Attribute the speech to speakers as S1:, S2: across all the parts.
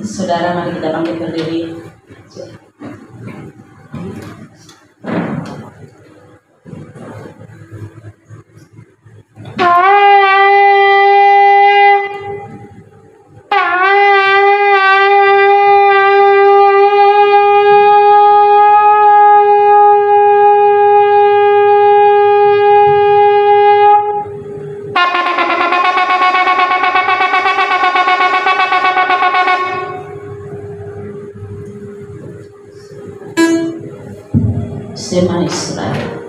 S1: Saudara, mari kita bangkit berdiri. Shema Israel.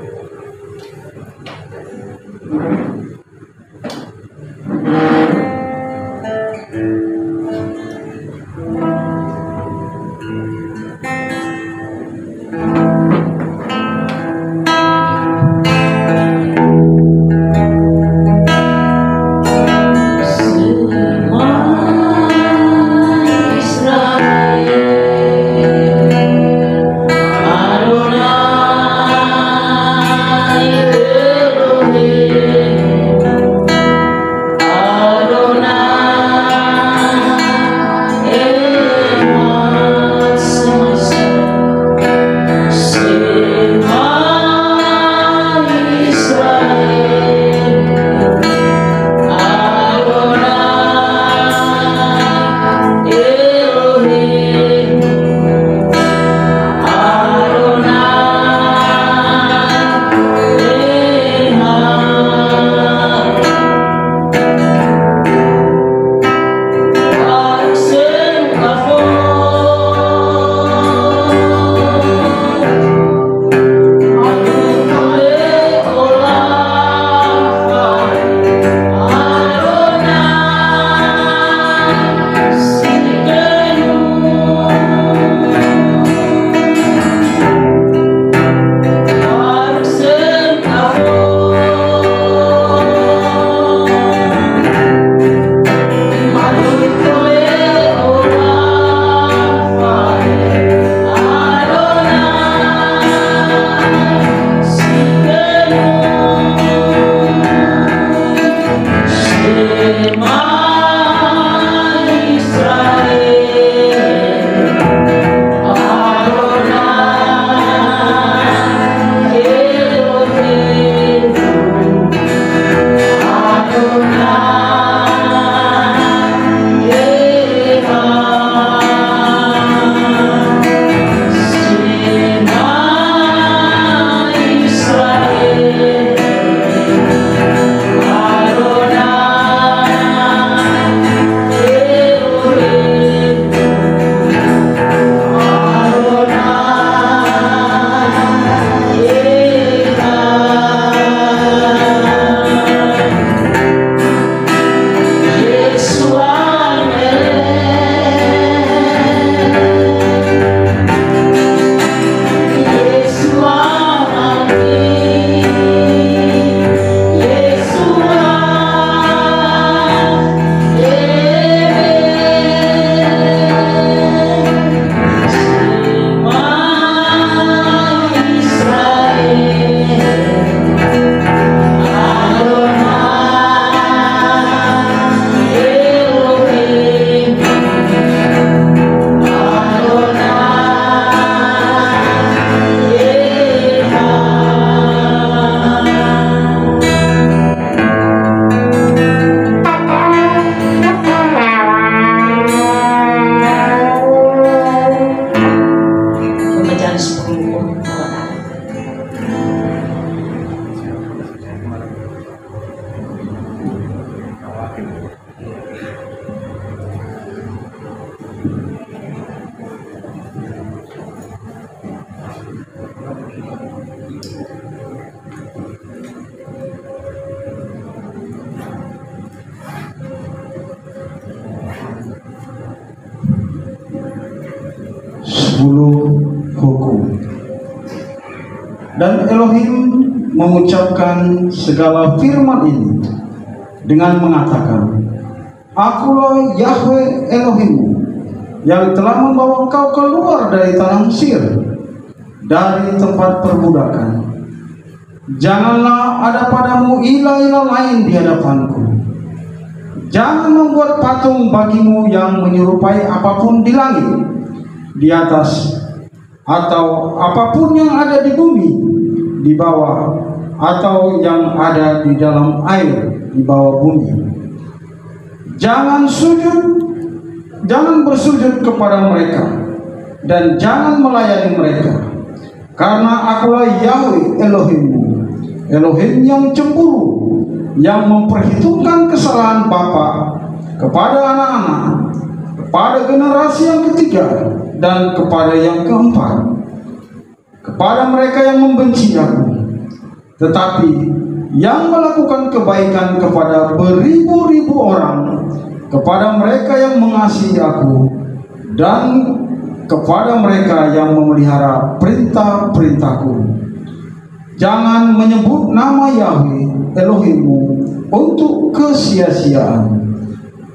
S2: Hukum. Dan Elohim mengucapkan segala firman ini dengan mengatakan, Akulah Yahweh Elohimmu yang telah membawa engkau keluar dari tanah Mesir, dari tempat perbudakan. Janganlah ada padamu ilah-ilah lain di hadapanku. Jangan membuat patung bagimu yang menyerupai apapun di langit, di atas, atau apapun yang ada di bumi, di bawah, atau yang ada di dalam air di bawah bumi. Jangan bersujud kepada mereka, dan jangan melayani mereka, karena akulah Yahweh Elohimmu, Elohim yang cemburu, yang memperhitungkan kesalahan bapa kepada anak-anak, kepada generasi yang ketiga dan kepada yang keempat, kepada mereka yang membenci aku, tetapi yang melakukan kebaikan kepada beribu-ribu orang, kepada mereka yang mengasihi aku, dan kepada mereka yang memelihara perintah-perintahku. Jangan menyebut nama Yahweh Elohimmu untuk kesia-siaan,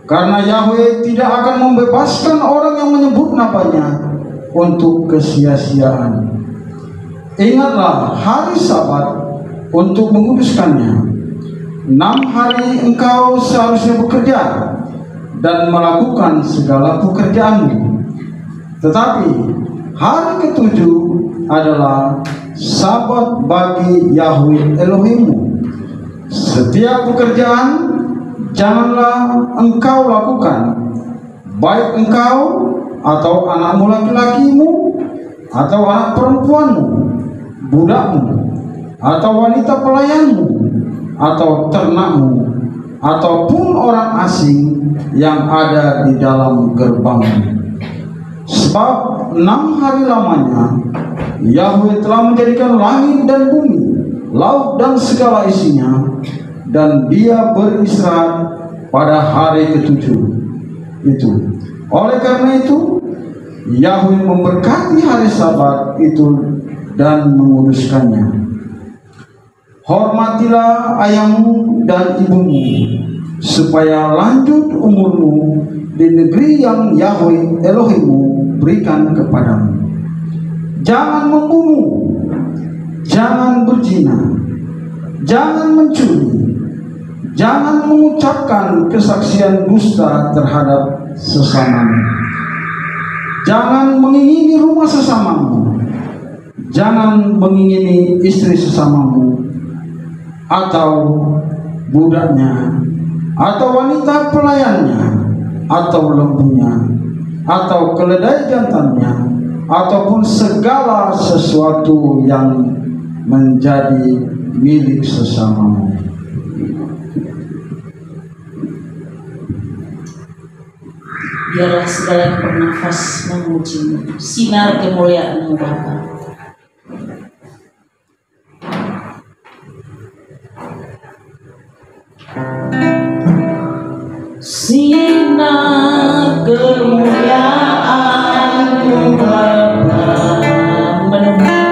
S2: karena Yahweh tidak akan membebaskan orang yang menyebut namanya untuk kesia-siaan. Ingatlah hari Sabat untuk menguduskannya. 6 hari engkau seharusnya bekerja dan melakukan segala pekerjaanmu, tetapi hari ketujuh adalah Sabat bagi Yahweh Elohimmu. Setiap pekerjaan janganlah engkau lakukan, baik engkau atau anakmu laki-lakimu, atau anak perempuanmu, budakmu, atau wanita pelayanmu, atau ternakmu, ataupun orang asing yang ada di dalam gerbangmu. Sebab 6 hari lamanya Yahweh telah menjadikan langit dan bumi, laut dan segala isinya, dan Dia beristirahat pada hari ketujuh itu. Oleh karena itu, Yahweh memberkati hari Sabat itu dan menguduskannya. Hormatilah ayahmu dan ibumu, supaya lanjut umurmu di negeri yang Yahweh Elohimmu berikan kepadamu. Jangan membunuh, jangan berzina, jangan mencuri, jangan mengucapkan kesaksian dusta terhadap sesamamu, jangan mengingini rumah sesamamu, jangan mengingini istri sesamamu, atau budaknya, atau wanita pelayannya, atau lembunya, atau keledai jantannya, ataupun segala sesuatu yang menjadi milik sesamamu.
S1: Biarlah segala yang bernafas memujimu, sinar kemuliaan-Mu Bapa. Sinar kemuliaan-Mu Bapa memenuhi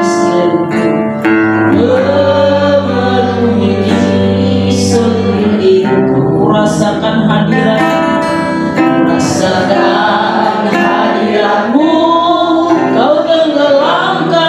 S1: sekelilingku. Rasakan hadirat, rasakan hadirat-Mu. Kau tenggelamkan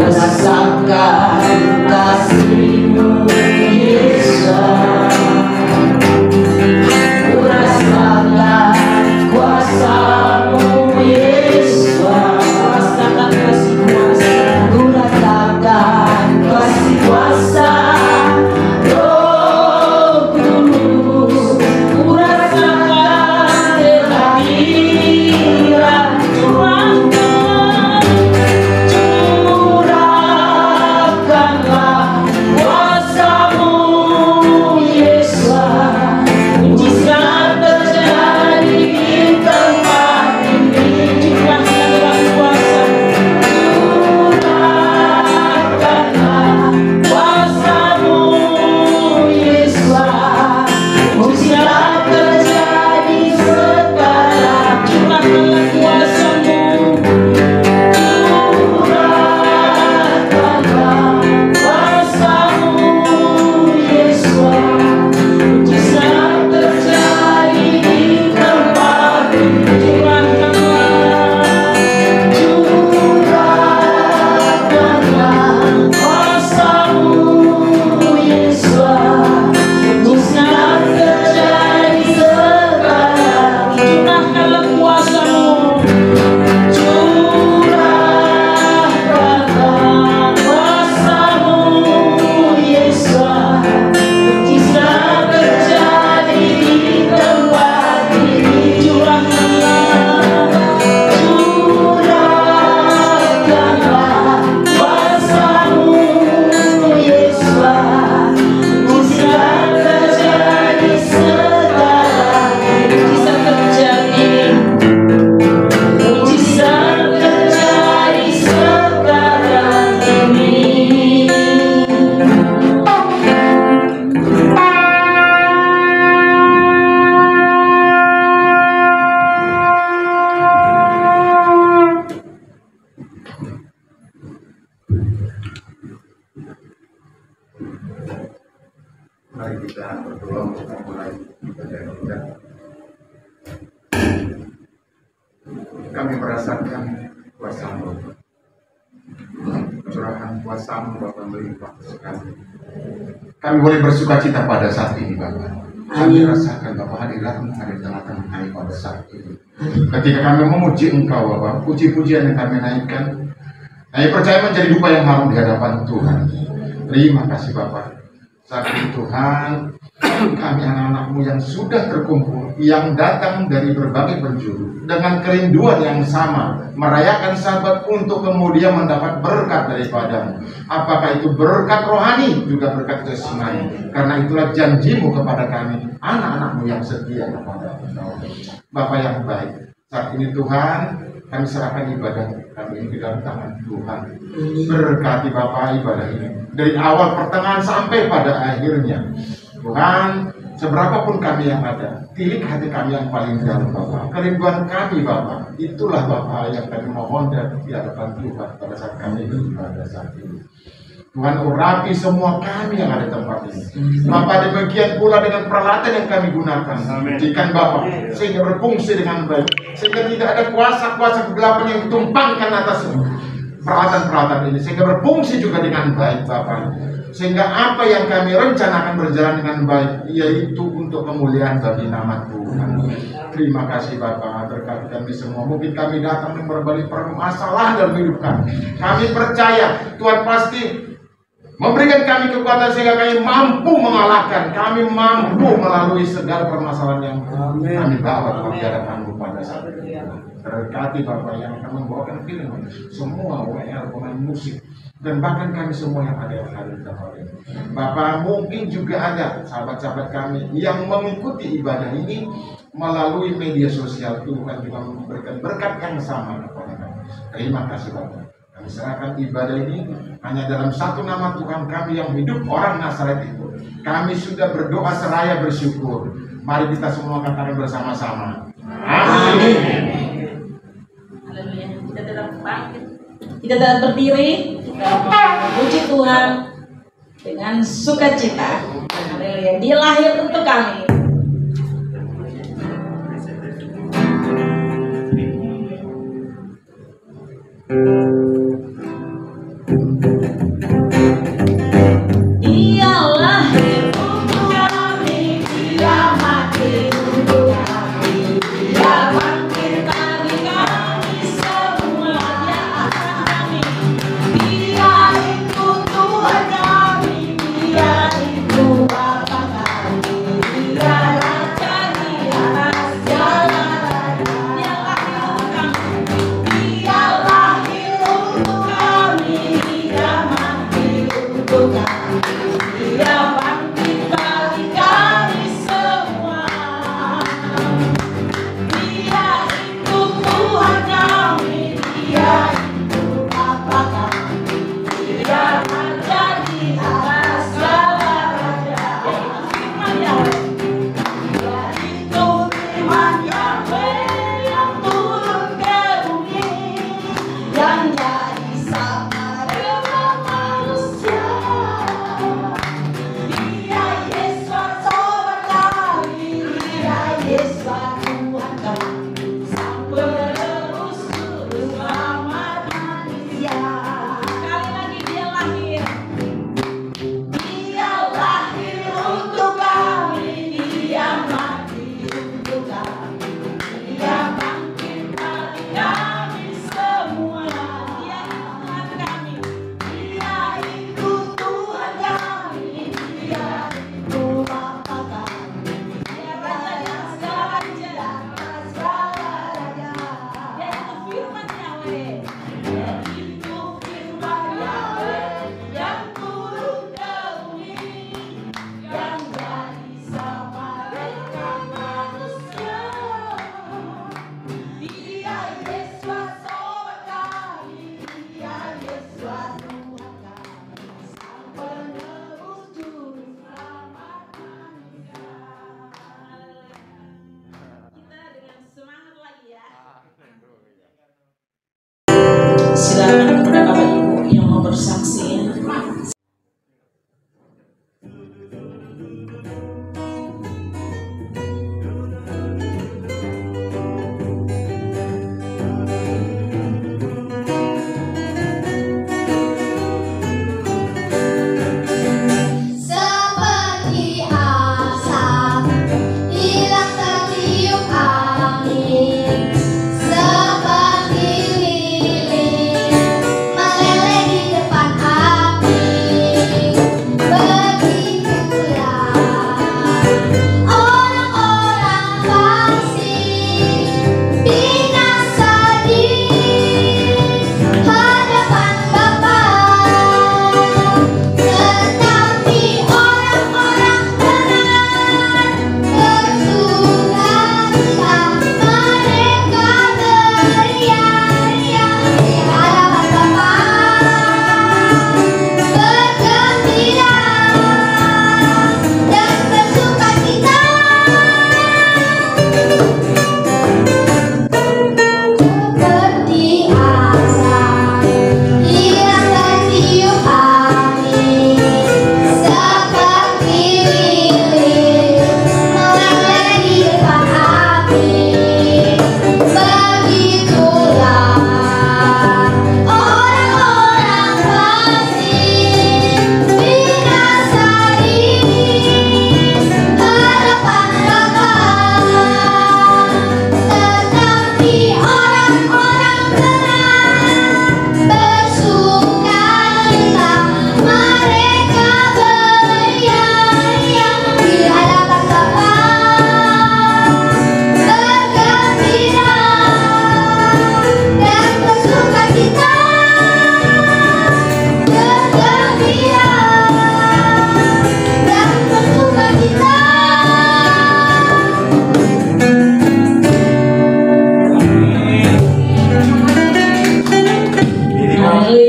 S1: rasakan kasih-Mu Yesus, ku rasakan kuasa-Mu Yesus, rasakan kasih kuasa, ku rasakan kasih kuasa Roh Kudus, ku rasakan kehadiran curahkan, curahkanlah kuasa-Mu Yesus, mujizat terjadi di tempat ini, curahkanlah kuasa, curahkanlah kuasa-Mu Yesus, mujizat terjadi sekarang, curahkanlah kuasa-Mu, curahkanlah kuasa-Mu Yesus, mujizat terjadi di tempat ini, curahkanlah kuasa-Mu Yesus, mujizat terjadi sekarang, curahkanlah kuasa-Mu, curahkanlah kuasa-Mu Yesus, mujizat terjadi di tempat ini, curahkanlah kuasa-Mu Yesus, mujizat terjadi sekarang, mujizat terjadi, mujizat terjadi sekarang ini.
S3: Mari kita berdoa untuk memulai ibadah kita. Kami merasakan kuasa-Mu, curahan kuasa-Mu Bapa melimpah sekali. Kami boleh bersuka cita pada saat ini Bapa. Kami rasakan Bapa hadirat-Mu ada di tengah-tengah kami pada saat ini. Ketika kami memuji Engkau Bapa, puji-pujian yang kami naikkan, kami percaya menjadi dupa yang harum di hadapan Tuhan. Terima kasih Bapa. Saat ini Tuhan, kami anak-anak-Mu yang sudah terkumpul, yang datang dari berbagai penjuru, dengan kerinduan yang sama, merayakan Sabat untuk kemudian mendapat berkat daripada-Mu. Apakah itu berkat rohani, juga berkat jasmani. Karena itulah janji-Mu kepada kami, anak-anak-Mu yang setia kepada Engkau. Bapa yang baik, saat ini Tuhan, kami serahkan ibadah kami ini ke dalam tangan Tuhan. Berkati Bapa ibadah ini dari awal pertengahan sampai pada akhirnya. Tuhan, seberapapun kami yang ada, tilik hati kami yang paling dalam Bapa, kerinduan kami Bapa, itulah Bapa yang kami mohon di hadapan Tuhan pada saat kami beribadah saat ini. Tuhan, urapi semua kami yang ada di tempat ini. Bapa, demikian pula dengan peralatan yang kami gunakan. Jika Bapa, sehingga berfungsi dengan baik, sehingga tidak ada kuasa-kuasa kegelapan yang ditumpangkan atas peralatan-peralatan ini, sehingga berfungsi juga dengan baik Bapa. Sehingga apa yang kami rencanakan berjalan dengan baik, yaitu untuk kemuliaan bagi nama Tuhan. Terima kasih Bapa, berkati kami semua. Mungkin kami datang dengan berbagai permasalahan dalam hidup kami. Kami percaya Tuhan pasti memberikan kami kekuatan sehingga kami mampu mengalahkan, kami mampu melalui segala permasalahan yang kami bawa di hadapan-Mu pada saat ini. Berkati Bapak yang akan membawakan film, semua WL, pemain musik, dan bahkan kami semua yang ada di tempat ini. Bapak, mungkin juga ada sahabat-sahabat kami yang mengikuti ibadah ini melalui media sosial. Tuhan juga memberikan berkat yang sama kepada kami. Terima kasih Bapak. Kami serahkan ibadah ini hanya dalam satu nama Tuhan kami yang hidup, orang Nazaret itu. Kami sudah berdoa seraya bersyukur. Mari kita semua katakan bersama-sama. Amin.
S1: Haleluya. Kita tetap bangkit. Kita tetap berdiri. Kita memuji Tuhan dengan sukacita. Haleluya. Dia lahir untuk kami.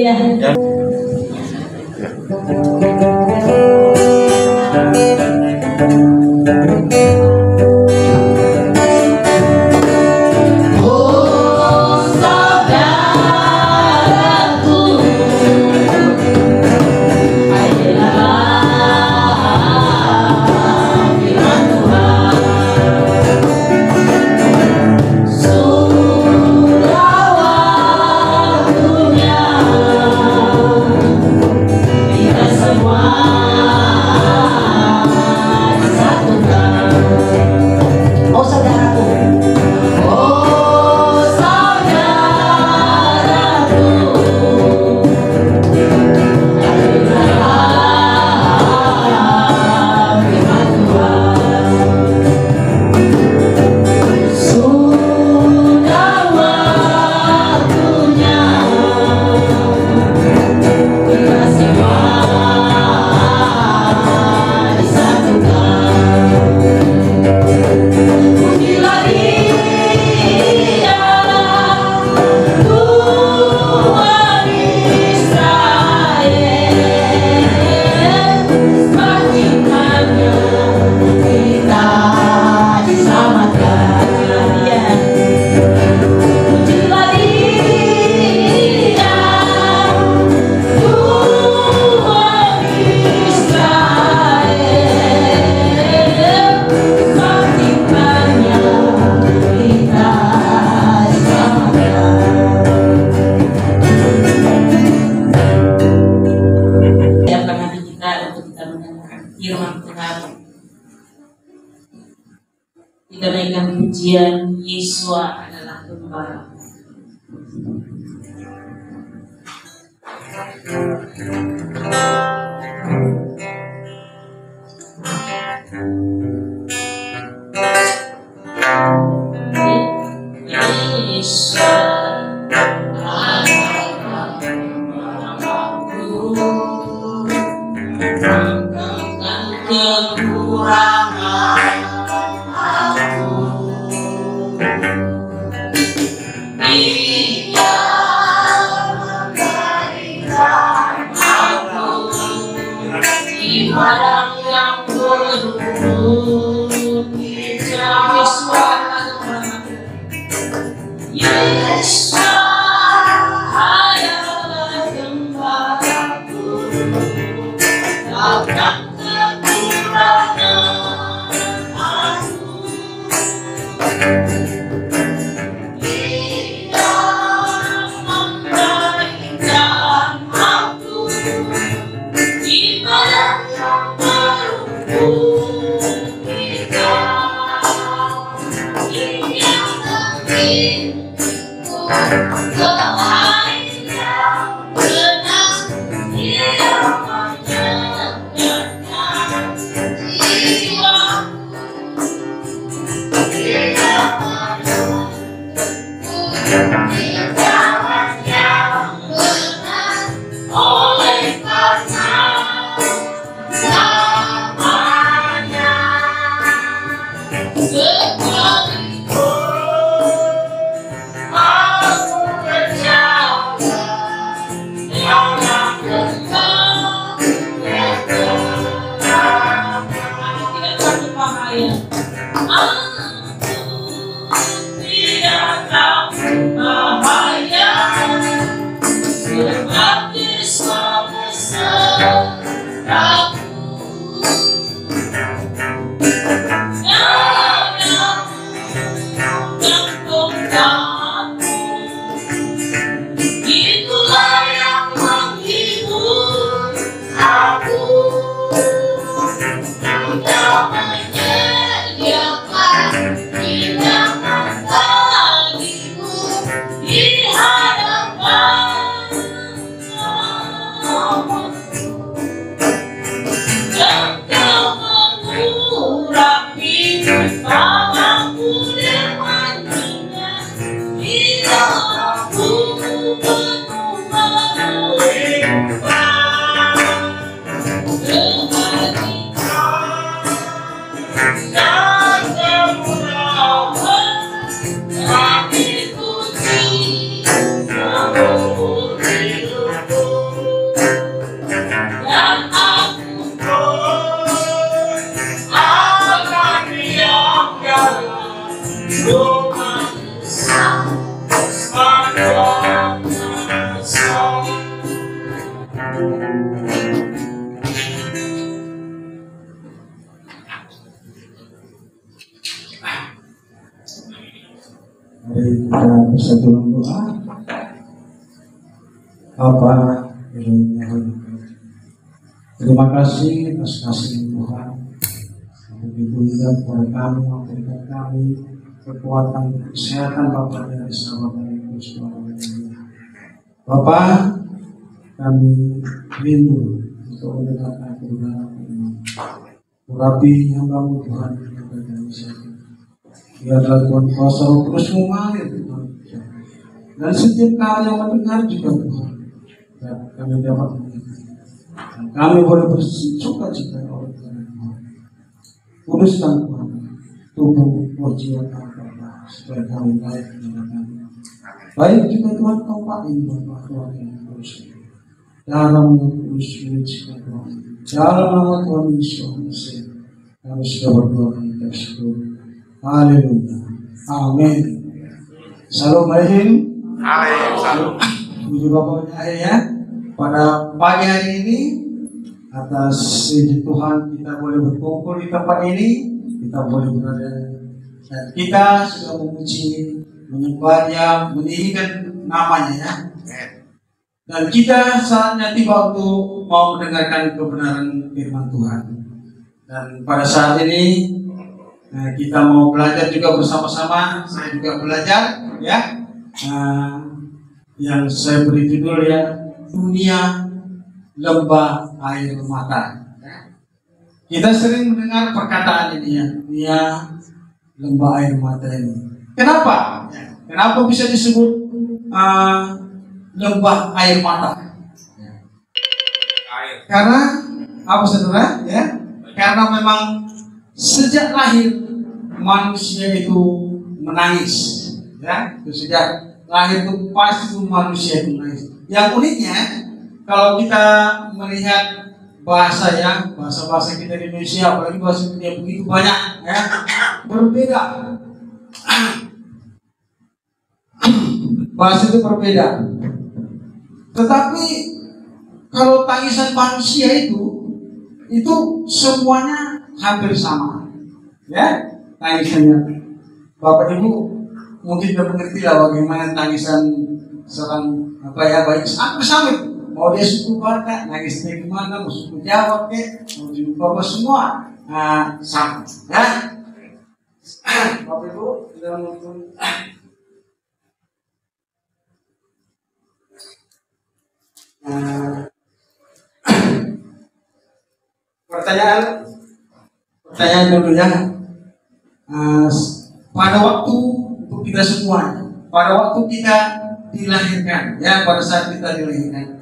S1: Haleluya. Oh saudaraku, ayolah firman Tuhan. Sudah waktunya kita semua disatukan. Oh saudaraku, oh saudaraku, ayolah firman Tuhan. Sudah waktunya kita semua disatukan. Pujilah Dia, Tuhan Israel, Penciptanya kita diselamatkan. Pujilah Dia, Tuhan Israel, Penciptanya kita diselamatkan. Siapkan hati kita untuk kita mendengarkan firman Tuhan. Kita naikkan pujian Yesua adalah Gembala. Yesua adalah Gembalaku, dengan kekurangan aku. Dia memberikan aku di padang yang berlumpur hijau. Yesus adalah Gembalaku, takkan kekurangan aku. Dia memberikan aku di padang yang berlumpur hijau. Dia memberiku air yang tenang, Dia menyenangkan jiwaku. Dia menentuku di jalan yang benar, oleh karena namanya. Sekalipun aku berjalan dalam gelap gelap, tidak takut bahaya. Aku tidak takut bahaya, sebab Yesus besertaku. Itulah yang menghibur aku. Engkau menyediakan hidangan bagiku di hadapan
S2: Mari kita bersatu dalam doa. Bapa yang terima kasih atas kasih Tuhan. Begitu juga kepada kami, memberikan kami kekuatan, kesehatan Bapa dari sahabat Yesus. Bapa, kami rindu untuk mendengarkan firman-Mu. Urapi hamba-Mu Tuhan yang berkata, biarlah Tuhan kuasa Roh Kudus mengalir Tuhan. Dan setiap kali yang mendengar juga Tuhan, dan kami dapat mengerti. Dan kami boleh bersuka cita oleh Tuhan. Kuduskan Tuhan tubuh jiwa kami supaya kami baik mendengarkan. Baik juga Tuhan kau pakai Bapak Tuhan yang kudus. Dalam yang kudus menyucikan Tuhan. Dalam nama Tuhan Yesus kami sudah berdoa dan bersyukur. Haleluya. Amin. Salam alaikum.
S3: Salam.
S2: Puji Bapa ya. Pada pagi hari ini atas izin Tuhan kita boleh berkumpul di tempat ini, kita boleh berada dan kita sudah memuji, menyembahnya, meninggikan namanya ya. Dan kita saatnya tiba untuk mau mendengarkan kebenaran firman Tuhan. Dan pada saat ini kita mau belajar juga bersama-sama. Saya juga belajar ya. Yang saya beri judul ya, dunia lembah air mata. Kita sering mendengar perkataan ini ya, dunia lembah air mata ini. Kenapa? Kenapa bisa disebut lembah air mata? Karena apa saudara? Ya, karena memang sejak lahir manusia itu menangis, ya. Sejak lahir itu pasti manusia itu menangis. Yang uniknya, kalau kita melihat bahasa kita di Indonesia, apalagi bahasa dunia begitu banyak, ya, berbeda. Bahasa itu berbeda. Tetapi kalau tangisan manusia itu semuanya hampir sama, ya, tangisannya. Bapak Ibu mungkin sudah mengerti lah bagaimana tangisan seorang bayi hampir sama. Mau dia suku Batak, nangisnya gimana, mau suku Jawa mau suku Bapak semua sama, ya. Bapak Ibu sudah nonton. Pertanyaan dulu ya. Pada waktu untuk kita semua, pada waktu kita dilahirkan, ya, pada saat kita dilahirkan,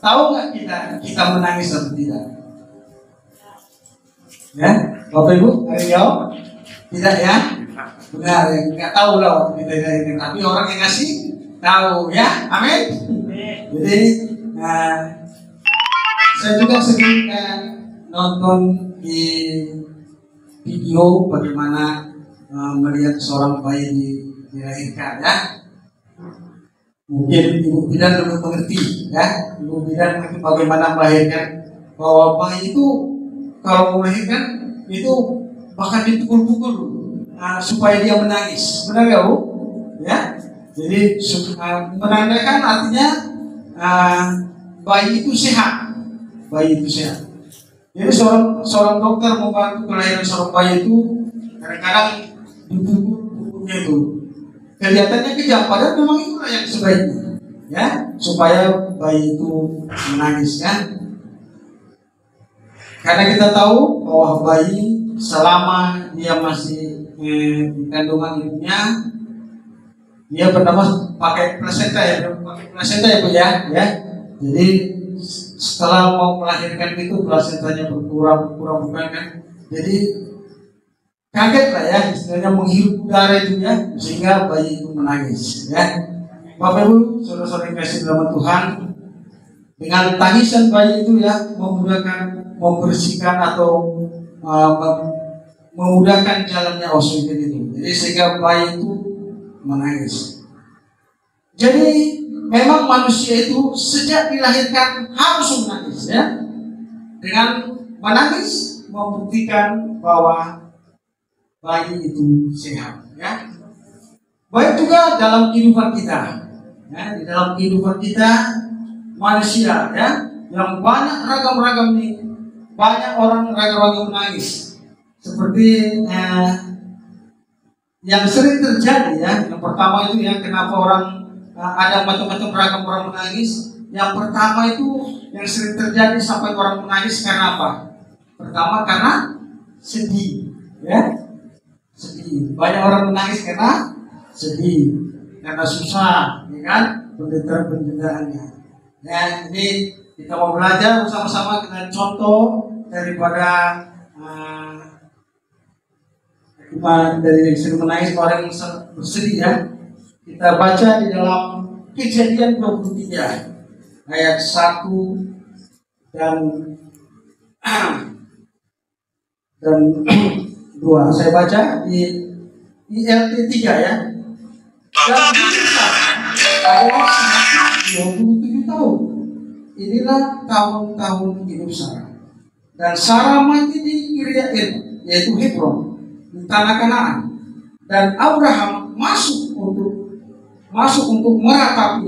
S2: tahu nggak kita menangis atau tidak? Ya, Bapak Ibu, ada yang jawab? Tidak ya? Benar, ya, nggak tahu lah waktu kita dilahirkan, tapi orang yang ngasih tahu, ya, amin. Jadi saya juga sering nonton di video bagaimana melihat seorang bayi dilahirkan, ya. Mungkin Ibu Bidan lebih mengerti, ya. Ibu Bidan mengerti bagaimana melahirkan, bahwa bayi itu kalau melahirkan itu bahkan dipukul-pukul supaya dia menangis. Benar ya, Bu? Ya. Jadi menandakan artinya bayi itu sehat. Bayi itu sehat. Jadi seorang dokter membantu kelahiran seorang bayi itu kadang-kadang dipukul-pukulnya itu. Kelihatannya kejam, padahal memang itulah yang sebaiknya, ya, supaya bayi itu menangis, kan? Karena kita tahu bahwa bayi selama dia masih di kandungan ibunya, dia pertama pakai plasenta ya, Bu ya. Jadi setelah mau melahirkan itu plasentanya berkurang kan. Jadi kaget lah ya, istilahnya menghirup udara itu ya, sehingga bayi itu menangis, ya. Bapak Ibu, saudara-saudara yang kasih dalam Tuhan, dengan tangisan bayi itu ya membersihkan atau memudahkan jalannya oksigen itu. Jadi sehingga bayi itu menangis. Jadi memang manusia itu sejak dilahirkan harus menangis, ya. Dengan menangis membuktikan bahwa bayi itu sehat, ya. Baik juga dalam kehidupan kita, ya, di dalam kehidupan kita manusia, ya, yang banyak ragam-ragam nih, banyak orang ragam-ragam menangis. Seperti yang sering terjadi, ya. Yang pertama itu, ya, kenapa orang ada macam-macam ragam orang menangis. Yang pertama itu yang sering terjadi sampai orang menangis karena apa? Pertama karena sedih, ya, sedih. Banyak orang menangis karena sedih, karena susah, ya kan, penderitaan-penderitaannya. Ya, ini kita mau belajar bersama-sama dengan contoh daripada dari sering menangis orang yang bersedih, ya. Kita baca di dalam Kejadian 23 ayat 1 dan 2. Saya baca di ILT 3, ya. Dan Musa adalah 27 tahun. Inilah tahun-tahun hidup Sarah. Dan Sarah mati di Kiriath, yaitu Hebron, di tanah Kanaan. Dan Abraham masuk untuk meratapi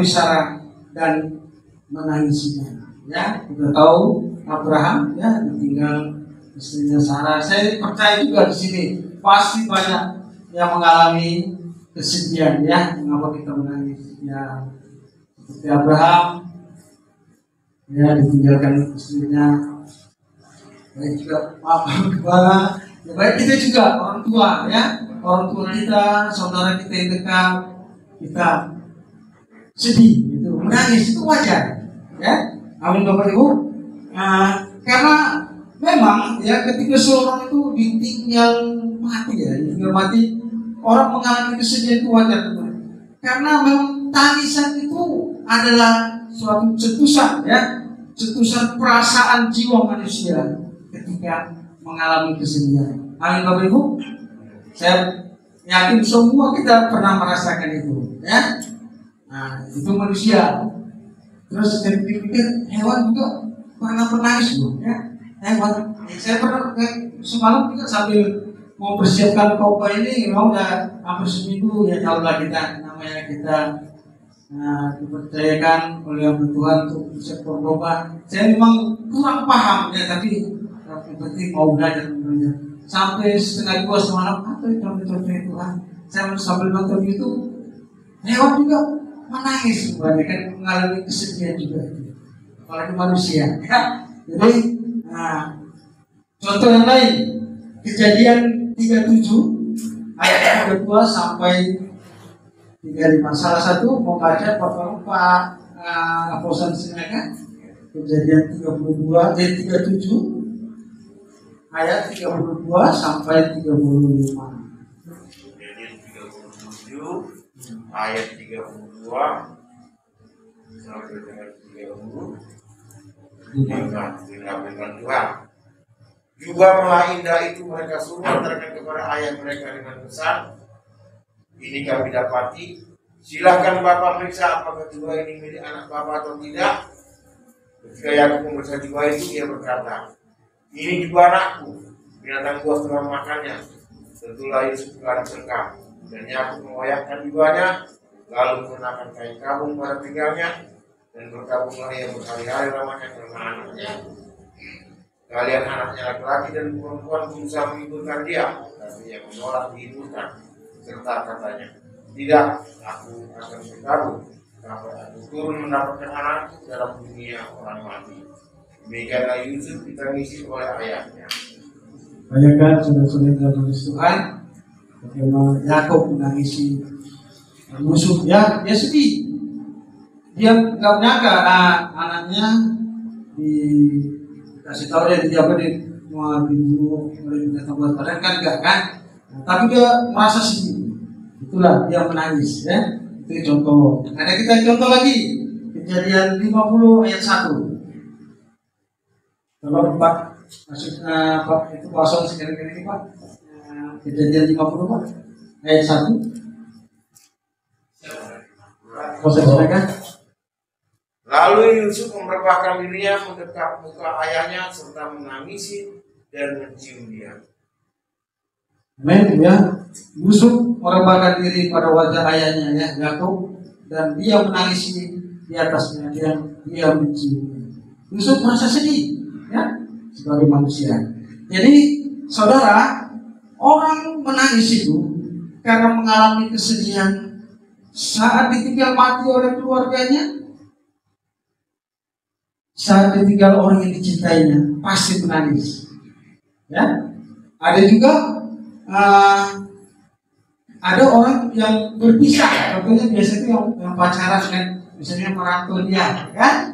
S2: Sarah dan menangisinya. Ya, kita tahu Abraham, ya, ditinggal istrinya Sarah. Saya percaya juga di sini pasti banyak yang mengalami kesedihan, ya. Mengapa kita menangis? Ya, seperti Abraham, ya, ditinggalkan istrinya. Baik juga kepala, ya, baik kita juga orang tua, ya, orang tua kita, saudara kita yang dekat, kita sedih, itu menangis, itu wajar, ya. Amin Bapak Ibu. Karena memang, ya, ketika seorang itu ditinggal mati, orang mengalami kesedihan itu wajar, karena memang tangisan itu adalah suatu cetusan, ya, cetusan perasaan jiwa manusia ketika mengalami kesedihan. Amin Bapak Ibu. Saya yakin semua kita pernah merasakan itu, ya. Nah, itu manusia. Terus saya pikir hewan juga pernah menangis, Bu, ya. Hewan. Saya pernah semalam juga sambil mau persiapkan khotbah ini, mau udah hampir seminggu, ya, tahu lah kita, namanya kita dipercayakan oleh Tuhan untuk bersiapkan khotbah. Saya memang kurang paham, ya, tapi yang penting mau belajar. Sampai 1:30 semalam, apa itu contohnya Tuhan? Saya sambil nonton itu, hewan juga menangis, kan, mengalami kesedihan juga, apalagi manusia, ya. Jadi, contoh yang lain, Kejadian 37 ayat 32 sampai 35. Salah satu mau baca Pak Aposan silakan. Kejadian 37 ayat 32 sampai 35.
S4: Kejadian 37 ayat 32 sampai dengan 30. Dengan Tuhan. Juga malah indah itu mereka semua terkait kepada ayat mereka dengan besar. Ini kami dapati. Silahkan Bapak periksa apakah juga ini milik anak Bapak atau tidak. Ketika Yakub memeriksa juga itu, dia berkata, ini juga anakku, binatang buas telah makannya. Tentulah Yusuf telah diserkam. Dan Yakub mengoyakkan juganya, lalu mengenakan kain kabung pada pinggangnya, dan berkabunglah ia berhari-hari lamanya dengan anaknya. Kalian anaknya laki-laki dan perempuan berusaha menghiburkan dia, tapi ia menolak dihiburkan, serta katanya, tidak, aku akan berkabung, sampai aku turun mendapatkan anakku dalam dunia orang mati. Demikianlah Yusuf ditangisi oleh ayahnya.
S2: Bayangkan saudara-saudara dalam Tuhan, bagaimana Yakub menangisi Yusuf, ya, dia sedih. Dia nggak menyangka anaknya dikasih tahu dia mau dibunuh oleh binatang buas, padahal kan enggak, kan? Tapi dia merasa sedih. Itulah dia menangis, ya. Itu contoh. Ada kita contoh lagi, Kejadian 50 ayat 1. Kalau Pak masuk Pak itu kosong sekali-kali ini, Pak. Kejadian 50, Pak, ayat 1. Bisa silakan.
S4: Lalu Yusuf merebahkan dirinya mendekat muka ayahnya serta menangisi dan mencium dia.
S2: Amin ya. Yusuf merebahkan diri pada wajah ayahnya ya Yakub dan dia menangisi di atasnya dan dia mencium. Yusuf merasa sedih ya sebagai manusia. Jadi saudara, orang menangis itu karena mengalami kesedihan saat ditinggal mati oleh keluarganya, saat ditinggal orang yang dicintainya, pasti menangis. Ya, ada juga ada orang yang berpisah, contohnya biasanya yang pacaran kan, misalnya merantau dia, kan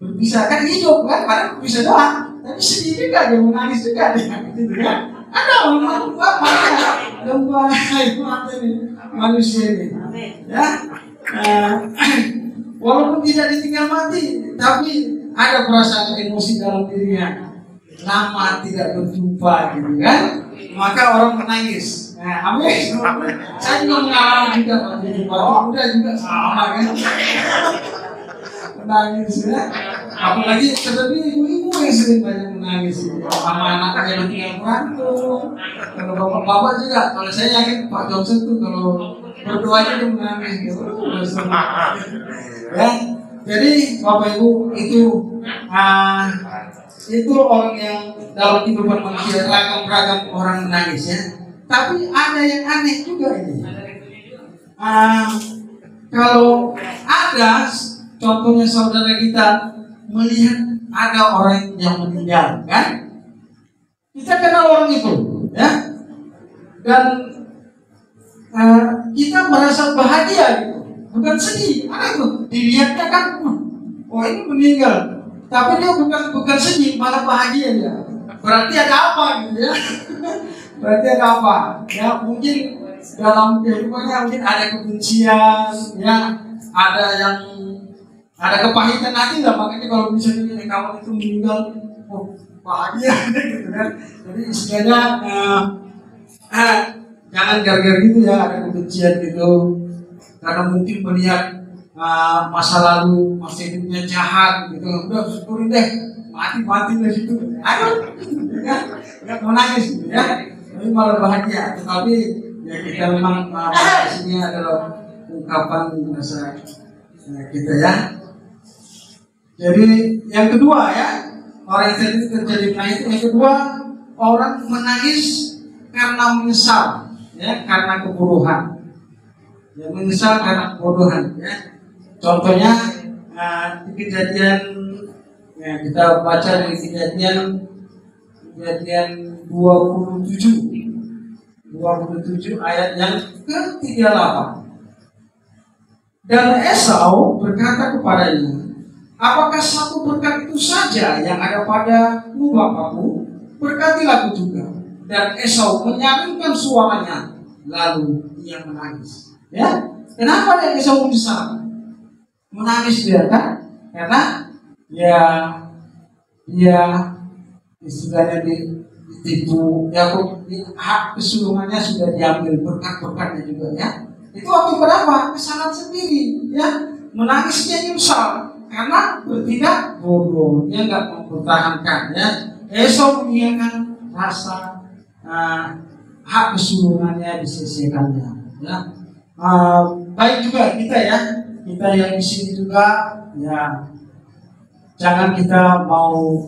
S2: berpisah kan hidup kan, padahal berpisah doang, tapi sedih juga dia menangis juga dia, gitu kan? Ada orang manusia ini, ya. Walaupun tidak ditinggal mati, tapi ada perasaan emosi dalam dirinya. Lama tidak berjumpa, gitu kan? Maka orang menangis. Nah, amin. Saya juga mengalami juga waktu jumpa muda juga sama kan? Menangis ya. Apalagi seperti ibu-ibu yang sering banyak menangis sama anaknya yang tinggal merantau. Kalau bapak-bapak juga, kalau saya yakin Pak Johnson tuh kalau berdoanya dia menangis gitu. Ya, jadi Bapak Ibu itu orang yang dalam kehidupan manusia ragam-ragam orang menangis ya. Tapi ada yang aneh juga ini. Kalau ada contohnya saudara kita melihat ada orang yang meninggal, kan? Kita kenal orang itu, ya. Dan kita merasa bahagia gitu, bukan sedih. Ada itu dilihatnya kan, oh ini meninggal, tapi dia bukan sedih, malah bahagia dia. Berarti ada apa gitu ya? Berarti ada apa? Ya mungkin dalam kehidupannya mungkin ada kebencian, ya ada kepahitan hati lah. Makanya kalau misalnya kawan itu meninggal, oh bahagia gitu kan. Jadi istilahnya jangan gara-gara gitu ya, ada kebencian gitu, karena mungkin melihat masa lalu, masa hidupnya jahat gitu. Udah syukurin deh, mati dari situ. Aduh, nggak mau nangis gitu ya. Tapi malah bahagia. Tetapi ya kita memang ini adalah ungkapan rasa kita ya. Jadi yang kedua ya, orang yang terjadi menangis. Yang kedua, orang menangis karena menyesal, ya, karena kebodohan. Ya, menyesal karena kebodohan. Ya. Contohnya di kejadian, ya, kita baca dari kejadian 27 ayat yang ke-38. Dan Esau berkata kepadanya, apakah satu berkat itu saja yang ada padamu bapakku? Berkatilah aku juga. Dan Esau menyaringkan suaranya, lalu ia menangis. Ya, kenapa dia Esau menyesal? Menangis dia kan? Karena dia istilahnya ditipu, Yakub hak kesulungannya sudah diambil, berkat-berkatnya juga ya. Itu akibat apa? Kesalahan sendiri ya. Menangis dia nyesal karena bertindak bodoh, dia nggak mempertahankan ya. Esau mengingatkan rasa hak kesulungannya disisihkannya ya. Baik juga kita ya, kita yang di sini juga ya, jangan kita mau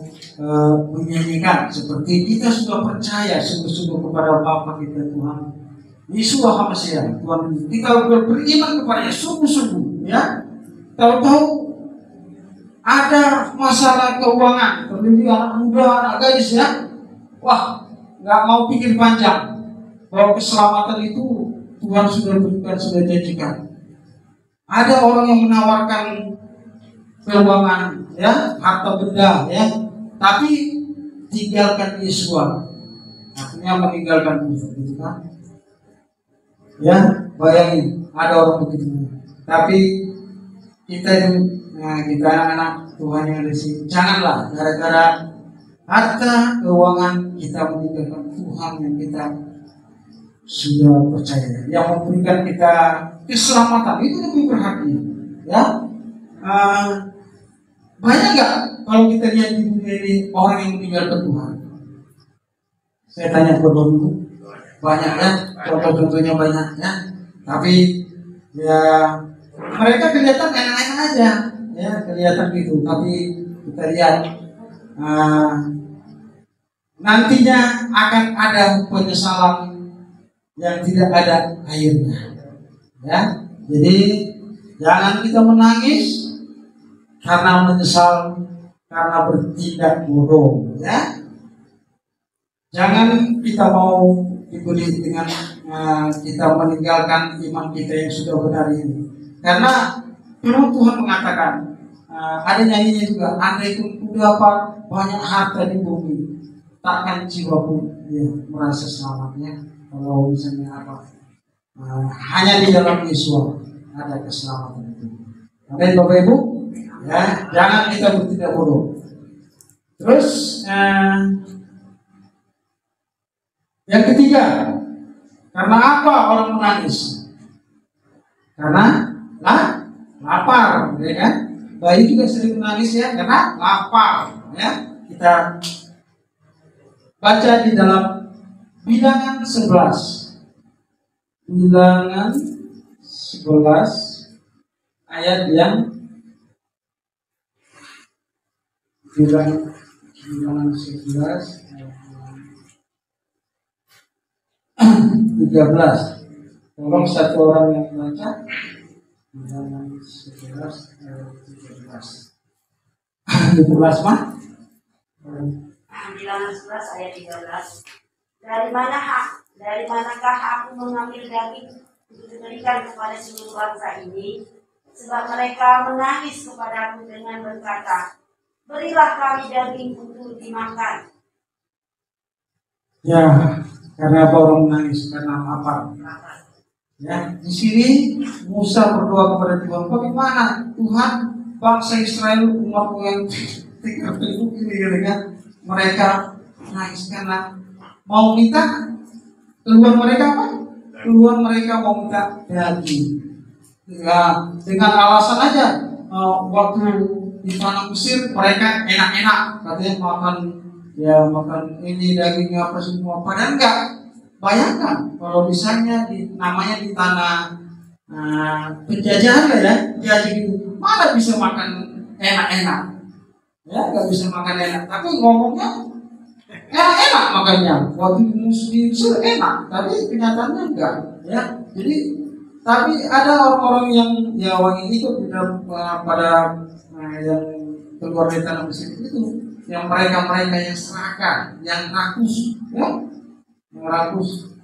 S2: menyanyikan seperti kita sudah percaya sungguh-sungguh kepada Bapa kita Tuhan Yesus Hamasiah Tuhan, kita beriman kepadanya sungguh-sungguh ya. Tahu-tahu ada masalah keuangan, terlebih anak muda, anak gadis ya, wah nggak mau pikir panjang bahwa keselamatan itu Tuhan sudah berikan, sudah janjikan. Ada orang yang menawarkan keuangan ya, harta benda ya, tapi tinggalkan Yesus, artinya meninggalkan Yesus kan? Ya, bayangin ada orang begitu. Tapi kita itu, kita anak-anak Tuhan yang ada di sini, janganlah gara-gara harta keuangan kita meninggalkan Tuhan yang kita sudah percaya, yang memberikan kita keselamatan. Itu lebih berharga ya. Banyak nggak kalau kita lihat di dunia ini orang yang meninggalkan Tuhan? Saya tanya buat dulu, banyak ya, contoh-contohnya banyak ya. Tapi ya mereka kelihatan enak-enak aja, ya kelihatan gitu. Tapi kita lihat nantinya akan ada penyesalan yang tidak ada akhirnya, ya. Jadi jangan kita menangis karena menyesal, karena bertindak bodoh, ya. Jangan kita mau dibeli dengan kita meninggalkan iman kita yang sudah benar ini. Karena firman Tuhan mengatakan, ada nyanyinya juga, andai pun ku dapat banyak harta di bumi, takkan jiwaku merasa selamatnya. Kalau misalnya hanya di dalam Yesus ada keselamatan itu. Amin Bapak Ibu. Ya, jangan kita bertindak bodoh. Terus yang ketiga, karena apa orang menangis? Karena lapar, ya kan? Bayi juga sering menangis ya, karena lapar. Ya, kita baca di dalam Bilangan 11. Bilangan 11 ayat yang Bilangan 11 13. Tolong satu orang yang baca Bilangan 11 ayat 13. 13 mah?
S5: Bilangan 11 ayat 13. Dari manakah aku mengambil daging untuk diberikan kepada seluruh bangsa ini? Sebab mereka menangis kepadaku dengan berkata, berilah kami daging untuk dimakan.
S2: Ya, karena apa orang menangis? Karena lapar. Ya, di sini Musa berdoa kepada Tuhan, bagaimana Tuhan bangsa Israel umatmu yang 30.000 ini kan mereka menangis karena mau minta keluar mereka apa? Keluar mereka mau minta daging. Ya, dengan alasan aja waktu di tanah Mesir mereka enak-enak katanya makan ini dagingnya apa semua. Padahal enggak. Bayangkan kalau misalnya namanya di tanah penjajahan lah ya, jadi mana bisa makan enak-enak? Ya, nggak bisa makan enak. Tapi ngomongnya enak makannya. Waktu di Mesir enak, tapi kenyataannya enggak. Ya, jadi tapi ada orang-orang yang ikut di dalam pada yang keluar dari tanah Mesir itu, yang mereka yang serakah, yang rakus, ya. Rakus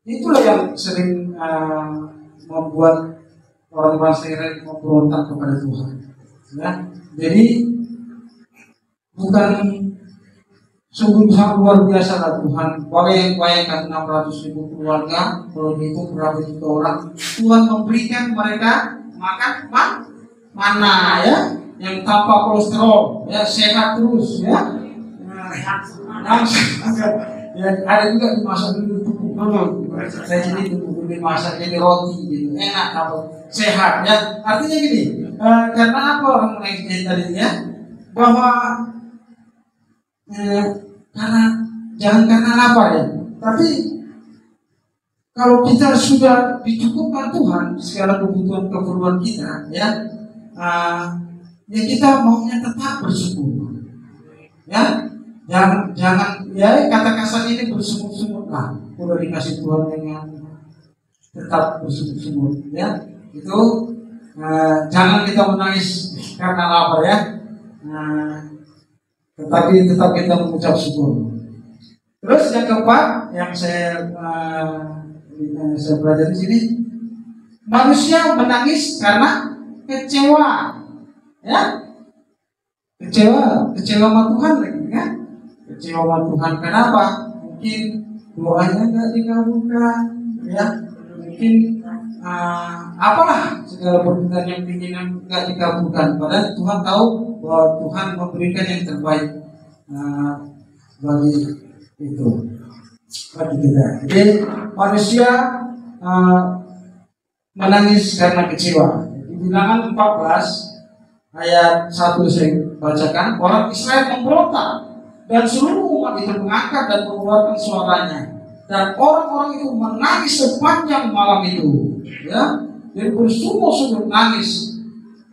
S2: itulah yang sering membuat orang bangsa Israel memberontak kepada Tuhan. Ya, jadi bukan sungguh sangat luar biasa lah Tuhan. Bayangkan 600.000 keluarga, kalau dihitung berapa juta orang, Tuhan memberikan mereka makan mana ya, yang tanpa kolesterol, ya sehat terus, ya. Ya, ada juga dimasak dulu pupuk dulu. Saya jadi pupuk dimasak jadi roti gitu, enak apa sehat ya. Artinya gini, karena apa orang menangis tadi ya, bahwa karena jangan karena lapar ya, tapi kalau kita sudah dicukupkan Tuhan segala kebutuhan kita ya, ya kita maunya tetap bersyukur ya. Jangan ya kata kasar ini bersungut-sungut lah. Udah dikasih Tuhan yang tetap bersungut-sungut ya. Itu jangan kita menangis karena lapar ya. Tetapi tetap kita mengucap syukur. Terus yang keempat yang saya belajar di sini, manusia menangis karena kecewa ya. Kecewa sama Tuhan lagi kan. Kecewa Tuhan kenapa? Mungkin doanya nggak dikabulkan, ya. Mungkin apalah segala permintaan yang keinginan nggak dikabulkan. Padahal Tuhan tahu bahwa Tuhan memberikan yang terbaik bagi itu, bagi kita. Jadi manusia menangis karena kecewa. Di Bilangan 14 ayat 1 saya bacakan, orang Israel memberontak dan seluruh umat itu mengangkat dan mengeluarkan suaranya, dan orang-orang itu menangis sepanjang malam itu, ya, jadi bersungguh-sungguh nangis.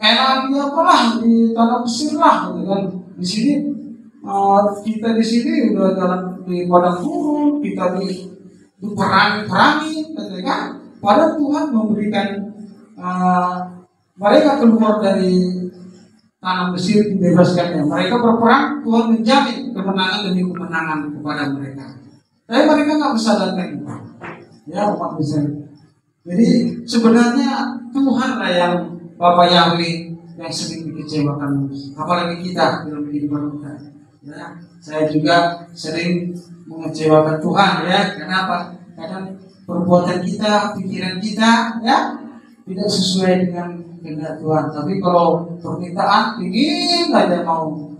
S2: Enak dia apalah di tanah Mesir lah, gitu kan. Di sini kita di sini udah jalan di padang gurun, kita di perangi, gitu kan. Padahal Tuhan memberikan mereka keluar dari tanah Mesir, dibebaskannya. Mereka berperang, Tuhan menjamin kemenangan demi kemenangan kepada mereka. Tapi mereka nggak bersadarkan itu, ya umat Israel. Jadi sebenarnya Tuhanlah yang Bapak Yahweh yang sering dikecewakan, apalagi kita dalam kehidupan kita. Ya, saya juga sering mengecewakan Tuhan, ya. Kenapa? Karena perbuatan kita, pikiran kita, ya, tidak sesuai dengan kehendak Tuhan. Tapi kalau permintaan ingin aja mau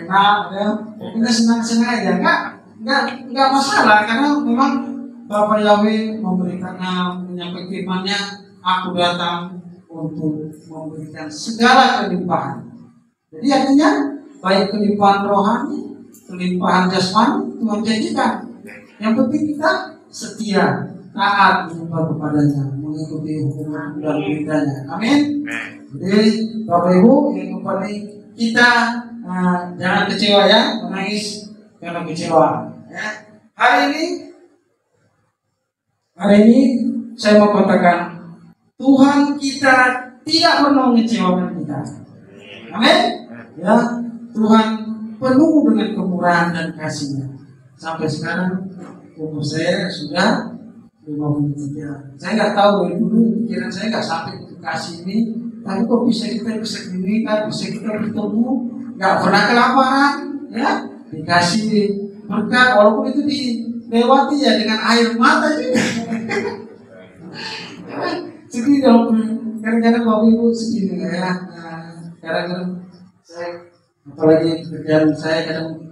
S2: enak, ya, kita senang-senang aja, enggak masalah, karena memang Bapak Yahweh memberikannya, menyampaikan firman-Nya, aku datang untuk memberikan segala kelimpahan. Jadi artinya baik kelimpahan rohani, kelimpahan jasmani Tuhan janjikan. Yang penting kita setia, taat menyembah kepadanya, mengikuti hukum dan beritanya. Amin. Jadi Bapak Ibu yang kembali kita jangan kecewa, ya, menangis karena kecewa. Ya. Hari ini saya mau katakan, Tuhan kita tidak pernah mengecewakan kita. Amin. Ya, Tuhan penuh dengan kemurahan dan kasih-Nya. Sampai sekarang umur saya sudah 53. Saya nggak tahu dari dulu, pikiran saya nggak sampai ke kasih ini. Tapi kok bisa kita diberikan, bisa kita bertemu, nggak pernah kelaparan, ya, dikasih berkat, walaupun itu dilewati ya dengan air mata juga. Sedih dong, kadang-kadang Bapak Ibu sedih, ya. Kadang-kadang saya, apalagi kerjaan saya kadang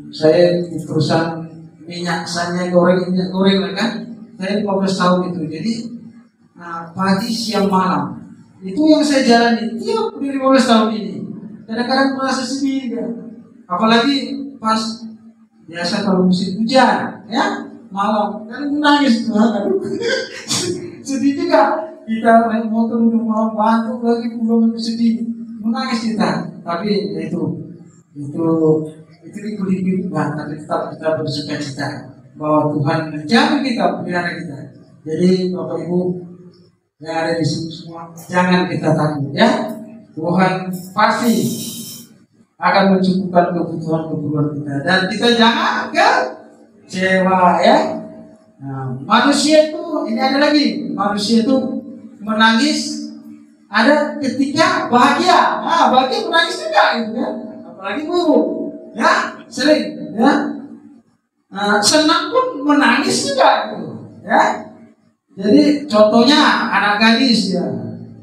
S2: saya di perusahaan minyak goreng lah kan. Saya 15 tahun itu, jadi pagi siang malam itu yang saya jalani tiap di 15 tahun ini. Kadang-kadang merasa sedih, kan? Apalagi pas biasa kalau musim hujan, ya, malam kan nangis tuh, aduh. Sedih juga, kita naik motor udah malam batuk lagi, belum sedih, menangis kita. Tapi itu dikelilingi, tapi tetap kita bersuka cita bahwa Tuhan menjamin kita, pelihara kita. Jadi Bapak Ibu yang ada di sini semua, jangan kita takut, ya. Tuhan pasti akan mencukupkan kebutuhan kita, dan kita jangan kecewa, ya. Nah, manusia itu, ini ada lagi, manusia itu menangis ada ketika bahagia. Nah, bahagia menangis juga, gitu, ya. Apalagi buruk, ya, sering, ya. Senang pun menangis juga, gitu, ya. Jadi contohnya anak gadis, ya,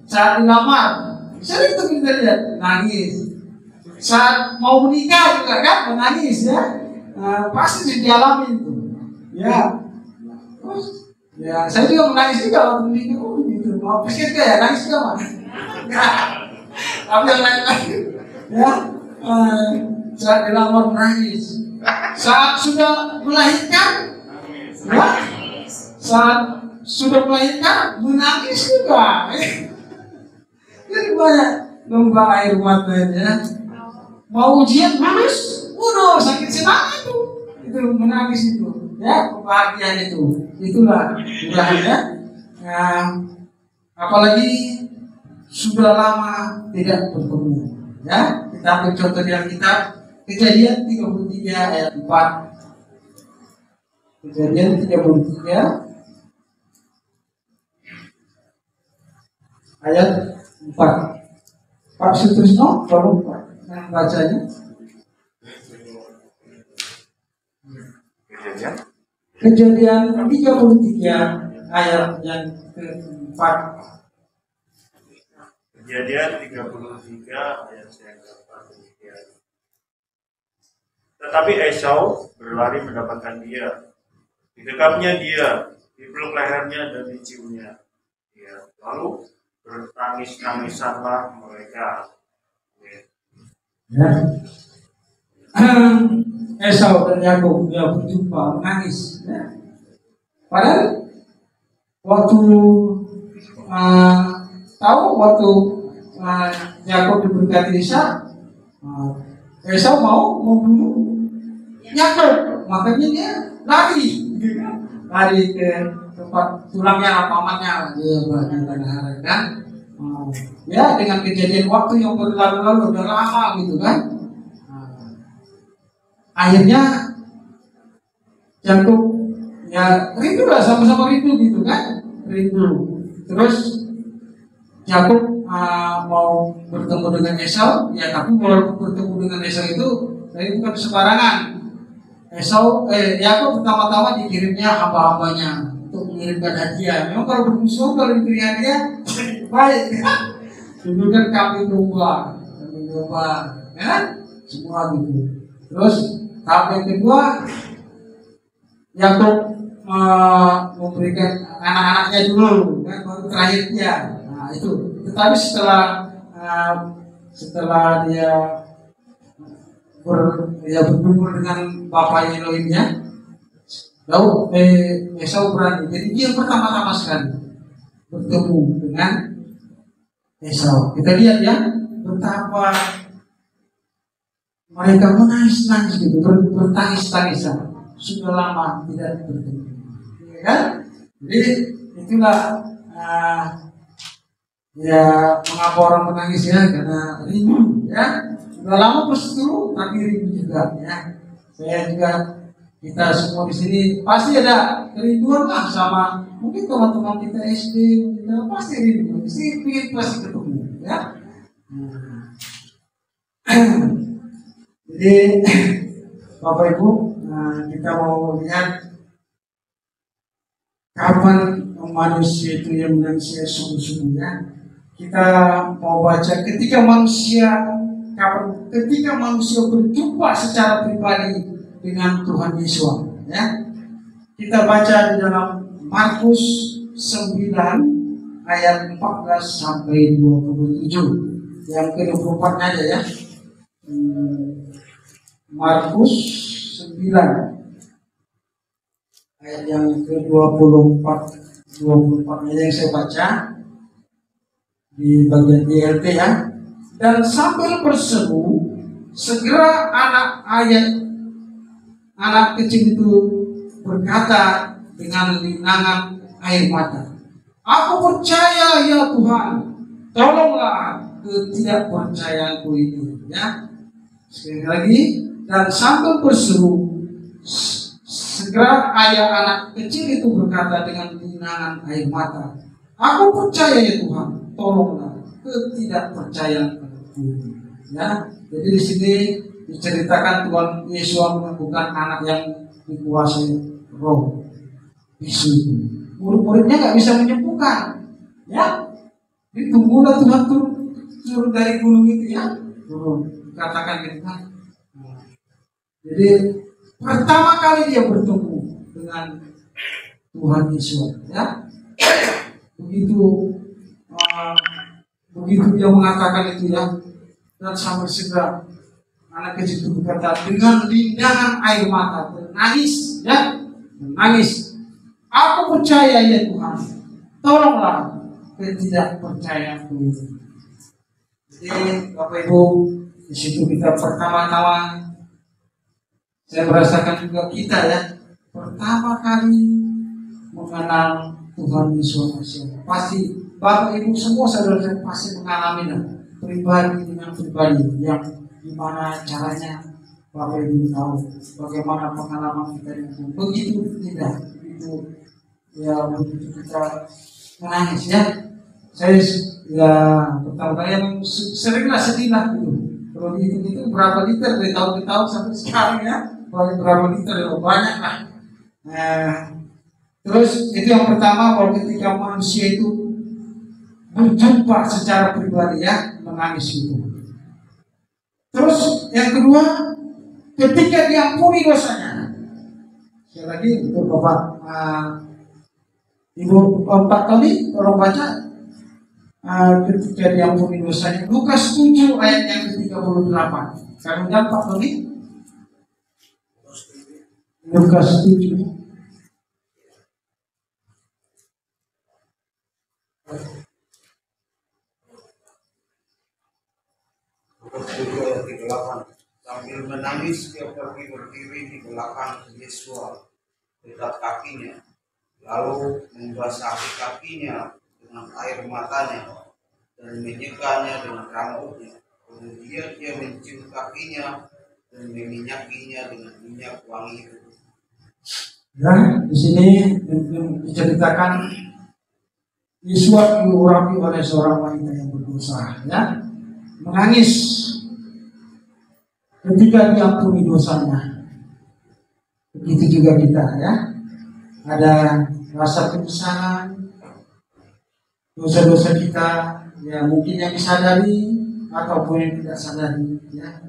S2: saat dilamar sering tuh kita lihat nangis. Saat mau menikah juga kan menangis, ya. Pasti dialami itu, ya. Ya, saya juga menangis juga waktu menikah. Gitu. Mau pikir ya nangis juga, Mas. Tapi yang lain-lain, ya. Saat dilamar menangis. Saat sudah melahirkan, ya. Saat sudah melahirkan menangis juga. Jadi banyak numpang air mata, ya. Mau ujian nangis, waduh sakit senang itu menangis itu, ya, kebahagiaan itu, itulah mudahnya. Apalagi sudah lama tidak bertemu, ya. Kita ambil contoh di Alkitab, Kejadian 33 ayat 4. Kejadian 33 ayat 4. Pak Sutrisno, tolong Pak yang bacanya. Kejadian 33 ayat yang ke-4.
S6: Kejadian 33 ayat yang ke-4. Tetapi Esau berlari mendapatkan dia. Didekapnya dia dipeluk lehernya dan diciumnya. Ya, lalu bertangis-tangisanlah mereka.
S2: Ya. Esau dan Yakub dia berjumpa menangis. Ya. Padahal waktu tahu waktu Yakub diberkati Ishak, Esau mau membunuh Yakub, makanya dia lari ke tempat tulangnya pamannya dia berada kan. Ya dengan kejadian waktu yang berlalu-lalu udah lama gitu kan. Akhirnya Yakub ya rindu lah, sama-sama rindu gitu kan, rindu. Terus Yakub mau bertemu dengan Esau, ya tapi kalau bertemu dengan Esau itu bukan sembarangan. Yakub pertama-tama dikirimnya hamba-hambanya untuk mengirimkan hadiah. Memang kalau bermusuh kalau diberi hadiah baik, diberikan kambing domba, ya semua gitu. Terus tahap yang kedua Yakub memberikan anak-anaknya dulu, kan baru terakhir dia. Nah itu. Tetapi setelah dia berkumpul dengan bapak Elohimnya, Esau berani. Jadi dia pertama-tama sekali bertemu dengan Esau. Kita lihat ya betapa mereka menangis-nangis gitu, bertangis-tangisan. Sudah lama tidak bertemu, ya kan? Jadi itulah ya mengapa orang menangis ya, karena rindu ya. Sudah lama berseteru tapi rindu juga ya. Saya juga, kita semua di sini pasti ada kerinduan lah sama mungkin teman-teman kita SD, kita pasti rindu, pasti ketemu ya. Jadi Bapak Ibu, kita mau lihat kapan manusia itu yang menangis sungguh-sungguhnya. Kita mau baca ketika manusia berjumpa secara pribadi dengan Tuhan Yesus ya. Kita baca di dalam Markus 9 ayat 14 sampai 27. Yang ke-24 aja ya. Markus 9 ayat yang ke-24 aja yang saya baca di bagian DLT ya. Dan sambil berseru, segera anak kecil itu berkata dengan linangan air mata, "Aku percaya ya Tuhan, tolonglah ketidakpercayaanku ini." Ya, sekali lagi, dan sambil berseru, segera ayah anak kecil itu berkata dengan linangan air mata, "Aku percaya ya Tuhan, tolonglah ketidakpercayaanku." Ya, jadi di sini diceritakan Tuhan Yesus menemukan anak yang dikuasai roh bisu itu. Murid-muridnya nggak bisa menyembuhkan, ya. Ditunggulah Tuhan turun dari gunung itu ya, turun. Katakan gitu kan. Jadi pertama kali dia bertemu dengan Tuhan Yesus, ya. Begitu dia mengatakan itu ya, dan sampai segera anak kecil itu berkata dengan lindangan air mata, menangis ya, menangis, "Aku percaya ya Tuhan, tolonglah ketidakpercayaanku itu." Jadi Bapak Ibu, di situ kita pertama-tama, saya merasakan juga kita ya, pertama kali mengenal Tuhan Yesus. Pasti Bapak Ibu semua saudara pasti mengalami pribadi dengan pribadi yang gimana caranya Bapak Ibu tahu bagaimana pengalaman kita itu. Begitu tidak, begitu ya, begitu kita menangis ya. Saya ya pertama kali seringlah sedih lah gitu. Kalau itu berapa liter dari tahun ke tahun sampai sekarang ya, berapa liter ya, banyak lah. Terus itu yang pertama, kalau ketika manusia itu berjumpa secara pribadi ya, menangis itu. Terus yang kedua, ketika diampuni dosanya. Sekali lagi untuk Bapak Ibu 4 kali tolong baca ketika diampuni dosanya. Lukas 7 ayat yang ke-38. Kami undang Pak Tony. Lukas 7.
S6: Ayat 38. Sambil menangis dia pergi berdiri di belakang Yesus dekat kakinya, lalu membasahi kakinya dengan air matanya dan menyekanya dengan rambutnya. Kemudian dia mencium kakinya dan meminyakinya dengan minyak wangi itu.
S2: Ya, di sini diceritakan Yesus diurapi oleh seorang wanita yang berdosa, ya, menangis ketika diampuni dosanya. Begitu juga kita, ya, ada rasa penyesalan dosa-dosa kita, ya, mungkin yang disadari ataupun yang tidak sadari, ya.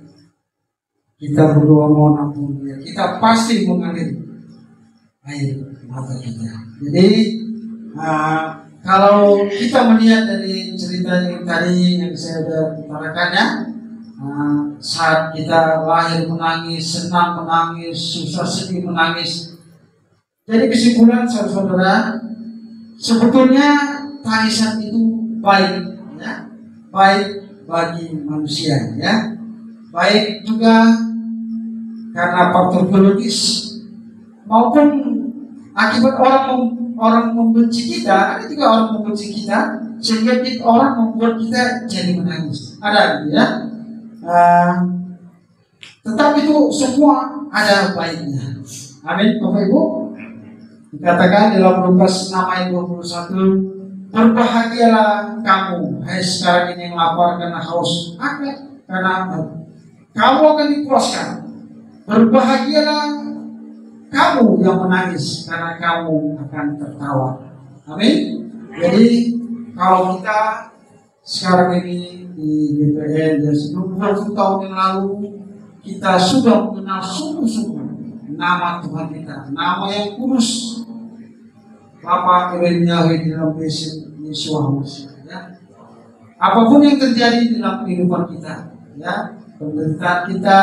S2: Kita berdoa mohon ampun, ya. Kita pasti mengalir air mata kita. Jadi kalau kita melihat dari cerita yang tadi yang saya sudah utarakannya, saat kita lahir menangis, senang menangis, susah sedih menangis. Jadi kesimpulan saudara-saudara, sebetulnya tangisan itu baik, ya, baik bagi manusia, ya, baik juga karena faktor biologis maupun akibat orang membenci kita. Ada juga orang membenci kita sehingga orang membuat kita jadi menangis. Ada, ya. Tetapi itu semua ada baiknya. Amin, Bapak Ibu. Dikatakan dalam Lukas 6 ayat 21, berbahagialah kamu, hai sekarang ini yang lapar karena haus, karena kamu akan dipuaskan. Berbahagialah kamu yang menangis, karena kamu akan tertawa. Amin. Jadi kalau kita sekarang ini di DPR dan sebelum 20 tahun yang lalu, kita sudah mengenal sungguh-sungguh nama Tuhan kita, nama yang kudus, Bapa Irenya di dalam Yesus, ya. Apapun yang terjadi dalam kehidupan kita, ya, penderitaan kita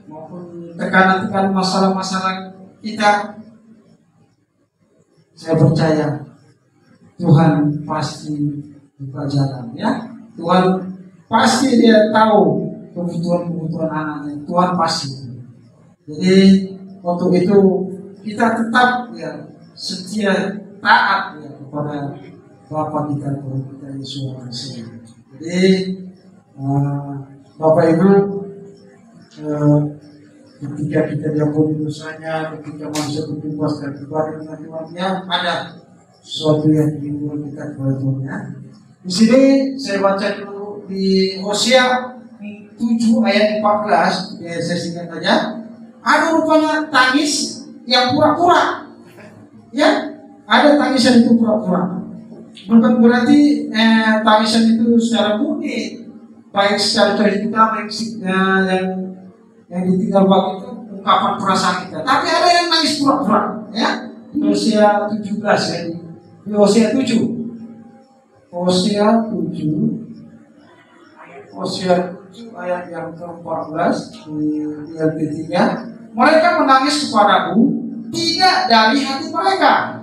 S2: maupun tekanan-tekanan masalah-masalah kita, saya percaya Tuhan pasti buka jalan, ya. Tuhan pasti dia tahu kebutuhan anaknya. Tuhan pasti. Jadi untuk itu kita tetap, ya, setia taat, ya, kepada Bapa kita, Tuhan kita Yesus Kristus. Jadi Bapak Ibu, ketika kita diampuni dosanya, ketika manusia bertobat dan beribadah dengan Tuhannya, ada sesuatu yang dibuat kita kepada Tuhan, ya. Di sini saya baca dulu di Hosea 7 ayat 14, ya, saya singkat saja. Ada rupanya tangis yang pura-pura, ya. Ada tangisan itu pura-pura. Bukan berarti tangisan itu secara murni, baik secara terbuka, baik yang ditinggal waktu itu ungkapan perasaan kita. Tapi ada yang nangis pura-pura, ya. Di Hosea 17, ya. Di Hosea 7. Hosea 7 ayat yang ke-14 di ayat ketiga. Mereka menangis kepadaku tidak dari hati mereka.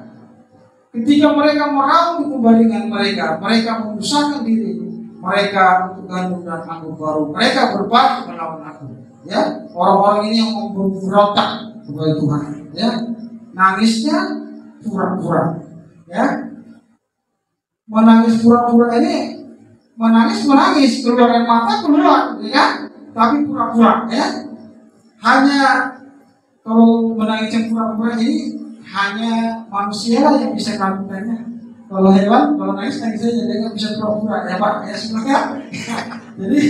S2: Ketika mereka meraung di pembaringan mereka, mereka memusahkan diri mereka untuk gandum dan anggur baru. Mereka berbalik melawan aku. Ya, orang-orang ini yang memberontak kepada Tuhan. Ya, nangisnya pura-pura. Ya, menangis pura-pura ini, menangis keluar air mata keluar, ya kan? Tapi pura-pura, ya. Hanya kalau menangis yang pura-pura ini hanya manusia yang bisa melakukannya. Kalau hewan, kalau nangis saja, dia nggak bisa pura-pura, ya Pak, ya sebenarnya. Jadi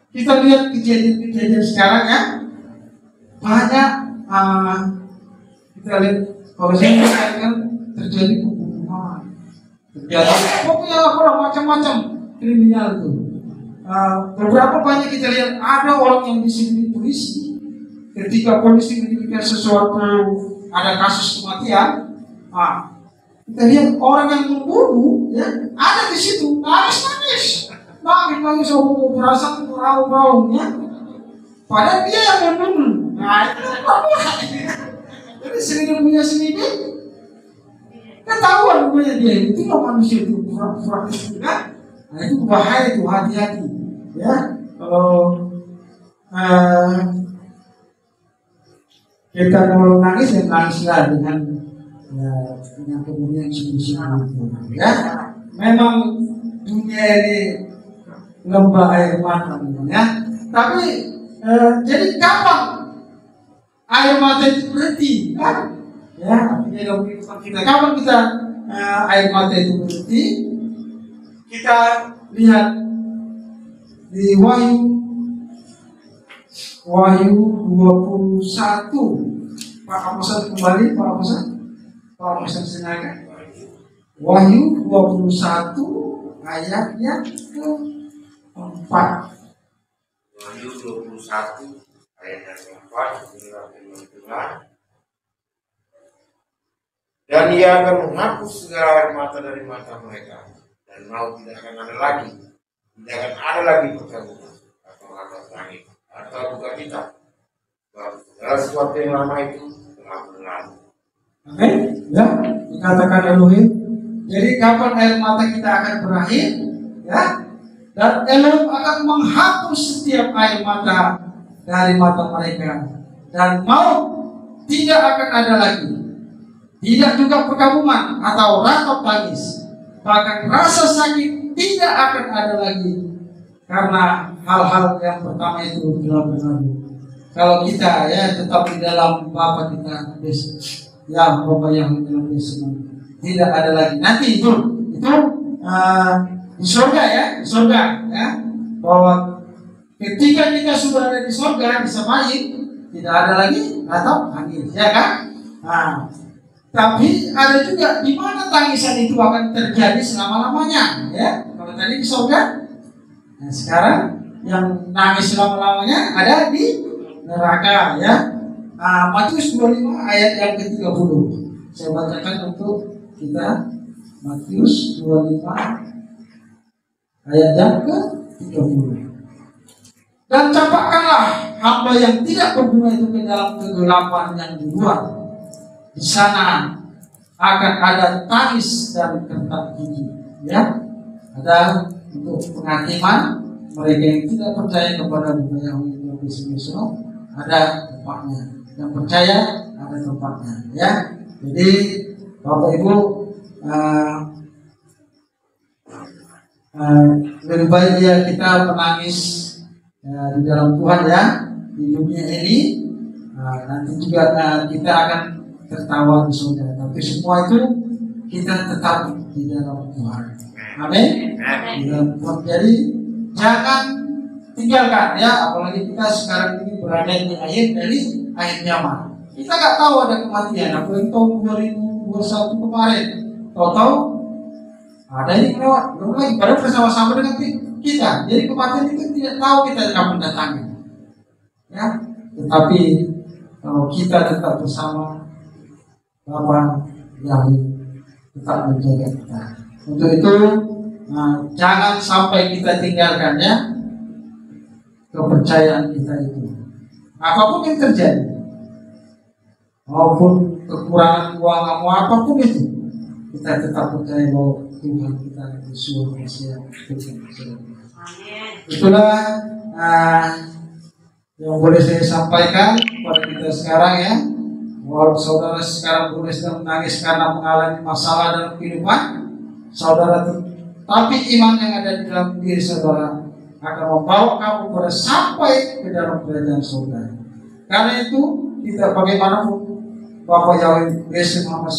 S2: kita lihat kejadian-kejadian sekarang, ya, banyak. Kita lihat kalau saya mengatakan terjadi pembunuhan, terjadi pokoknya orang macam-macam kriminal itu. Beberapa banyak kita lihat ada orang yang disini polisi. Ketika polisi menyelidiki sesuatu, ada kasus kematian, Kita lihat orang yang membunuh, ya, ada di situ, nangis, oh, merasa bau, ya. Padahal dia yang membunuh. Nah, itu apa? Jadi sendiri punya sendiri, ketahuan punya dia. Itulah manusia itu pura-pura itu, kan? Nah, itu bahaya itu, hati-hati, ya. Kalau kita mau nangis, ya nangislah dengan kemudian sungguh-sungguh itu, ya. Memang dunia ini lembah air mata, ya. Tapi jadi kapan air mata itu berhenti, kan? Ya, artinya kita kapan kita air mata itu berhenti? Kita lihat di Wahyu 21. Pak Aposan kembali, Pak Aposan sengaja. Wahyu 21 ayatnya ke-4.
S4: Wahyu 21 ayat yang keempat, dan ia akan menghapus segala air mata dari mata mereka, dan maut tidak akan ada lagi, tidak akan ada lagi perkabungan atau atas langit atau buka kita. Segala sesuatu yang lama itu telah berlalu.
S2: Oke, ya, dikatakan Elohim. Jadi kapan air mata kita akan berakhir, ya? Dan Elohim akan menghapus setiap air mata dari mata mereka, dan maut tidak akan ada lagi, tidak juga perkabungan atau ratap tangis, bahkan rasa sakit tidak akan ada lagi, karena hal-hal yang pertama itu telah berlalu. Kalau kita, ya, tetap di dalam Bapa kita, ya, Bapa yang di semua, tidak ada lagi. Nanti itu di surga, ya, di surga, ya, bahwa ketika kita sudah ada di surga, di Samai, tidak ada lagi atau tangis, ya kan? Nah, tapi ada juga di mana tangisan itu akan terjadi selama-lamanya, ya. Kalau tadi di surga, nah sekarang yang nangis selama-lamanya ada di neraka, ya. Matius 25 ayat yang ke-30. Saya bacakan untuk kita. Matius 25 ayat yang ke-30. Dan campakkanlah hamba yang tidak berguna itu ke dalam kegelapan yang di luar. Di sana akan ada tangis dan kertak gigi, ya. Ada untuk penghakiman mereka yang tidak percaya kepada budaya yang besok ada tempatnya, yang percaya ada tempatnya, ya. Jadi Bapak Ibu, lebih baik ya kita menangis di dalam Tuhan, ya, di dunia ini. Nanti juga kita akan tertawa di surga, tapi semua itu kita tetap di dalam Tuhan. Amin. Di dalam Tuhan. Jadi jangan tinggalkan, ya, apalagi kita sekarang ini berada di akhir zaman. Kita nggak tahu ada kematian. Apalagi tahun 2021 kemarin, tahu ada yang lewat, belum lagi pada bersama-sama dengan kita. Jadi kematian itu tidak tahu kita akan mendatangi, ya. Tetapi kalau kita tetap bersama Bapa yang tetap menjaga kita. Untuk itu, jangan sampai kita tinggalkan, ya, kepercayaan kita itu. Apapun yang terjadi, maupun kekurangan uang atau apapun itu, kita tetap percaya bahwa Tuhan kita Yesus Kristus. Itulah yang boleh saya sampaikan kepada kita sekarang, ya. Walau saudara sekarang boleh sedang menangis karena mengalami masalah dalam kehidupan saudara, tapi iman yang ada di dalam diri saudara akan membawa kamu pada sampai ke dalam kerajaan saudara. Karena itu kita bagaimanapun Bapak Yahweh Yesus Maha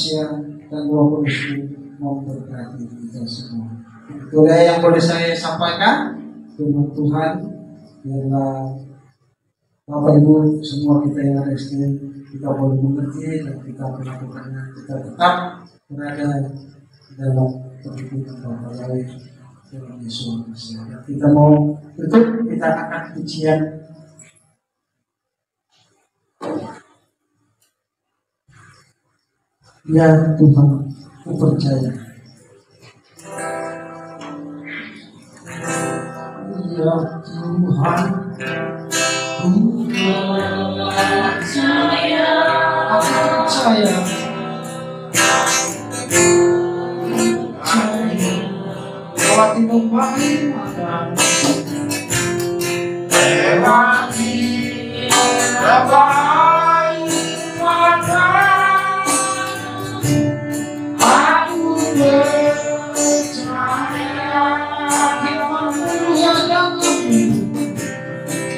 S2: dan Roh Kudus memberkati kita semua. Itulah yang boleh saya sampaikan. Firman Tuhan, biarlah Bapak Ibu semua kita yang ada di sini kita boleh mengerti dan kita melakukannya. Kita tetap berada dalam perhubungan Bapak Yahweh dengan Yesus. Kita mau tutup, kita akan pujian. Ya Tuhan, Aku percaya. Ya Tuhan, ku percaya. Aku percaya. Lewati membaik maka lewati membaik maka aku percaya firman-Mu yang kami firman-Mu yang kami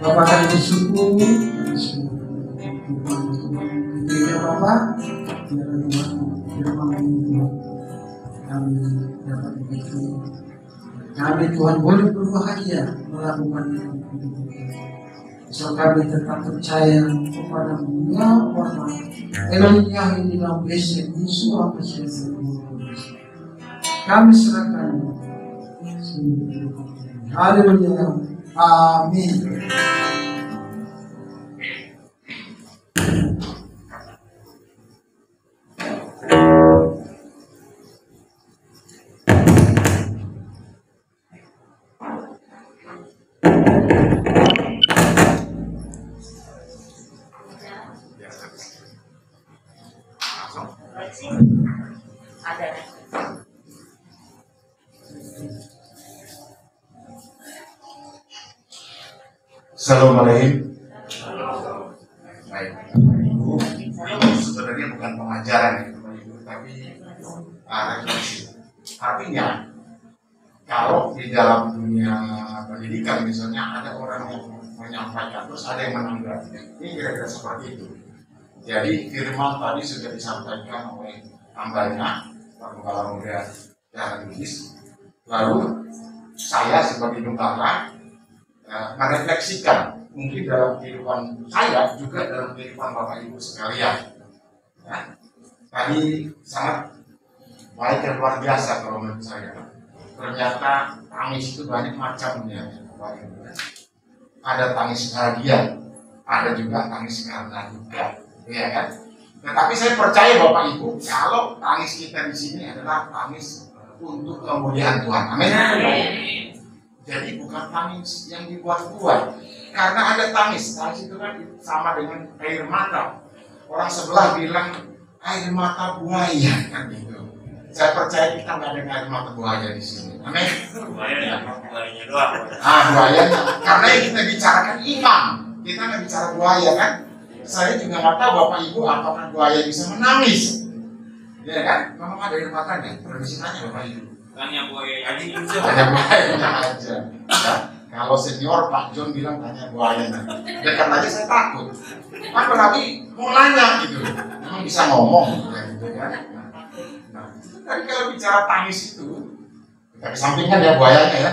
S2: Bapak akan bersyukur ketika Bapak firman itu kami dapat begitu. Kami Tuhan boleh berbahagia melakukan itu. So kami tetap percaya kepada-Mu ya Allah. Elohim yang di dalam Yesus Kristus. Kami serahkan. Haleluya. Amin.
S3: Assalamualaikum. Baik, Ibu, ini sebenarnya bukan pengajaran ya, Ibu, tapi refleksi. Artinya, kalau di dalam dunia pendidikan misalnya ada orang yang menyampaikan, terus ada yang menanggapi, ini kira-kira seperti itu. Jadi firman tadi sudah disampaikan oleh hambanya, Pak Kepala Muda Jalan Bugis. Lalu saya sebagai gembala merefleksikan mungkin dalam kehidupan saya juga dalam kehidupan Bapak Ibu sekalian. Ya. Tadi sangat baik dan luar biasa kalau menurut saya. Ternyata tangis itu banyak macamnya, Bapak Ibu. Ada tangis bahagia, ada juga tangis karena duka, ya kan? Tetapi saya percaya Bapak Ibu, kalau tangis kita di sini adalah tangis untuk kemuliaan Tuhan. Amin. Jadi bukan tangis yang dibuat-buat. Karena ada tangis itu kan sama dengan air mata. Orang sebelah bilang air mata buaya kan gitu. Saya percaya kita nggak ada air mata buaya di sini. Amin.
S4: Buayanya doang.
S3: Buaya. Karena yang kita bicarakan iman. Kita nggak bicara buaya kan. Saya juga nggak tahu Bapak Ibu apakah buaya bisa menangis. Ya kan? Memang ada air matanya. Perlu ditanya Bapak Ibu.
S4: Tanya buaya aja.
S3: Hanya buayanya aja. Ya. Kalau senior Pak John bilang tanya buaya, dekat aja saya takut. Apalagi mau nanya gitu, emang bisa ngomong gitu kan. Nah, tapi kalau bicara tangis itu, kita kesampingkan ya buayanya ya,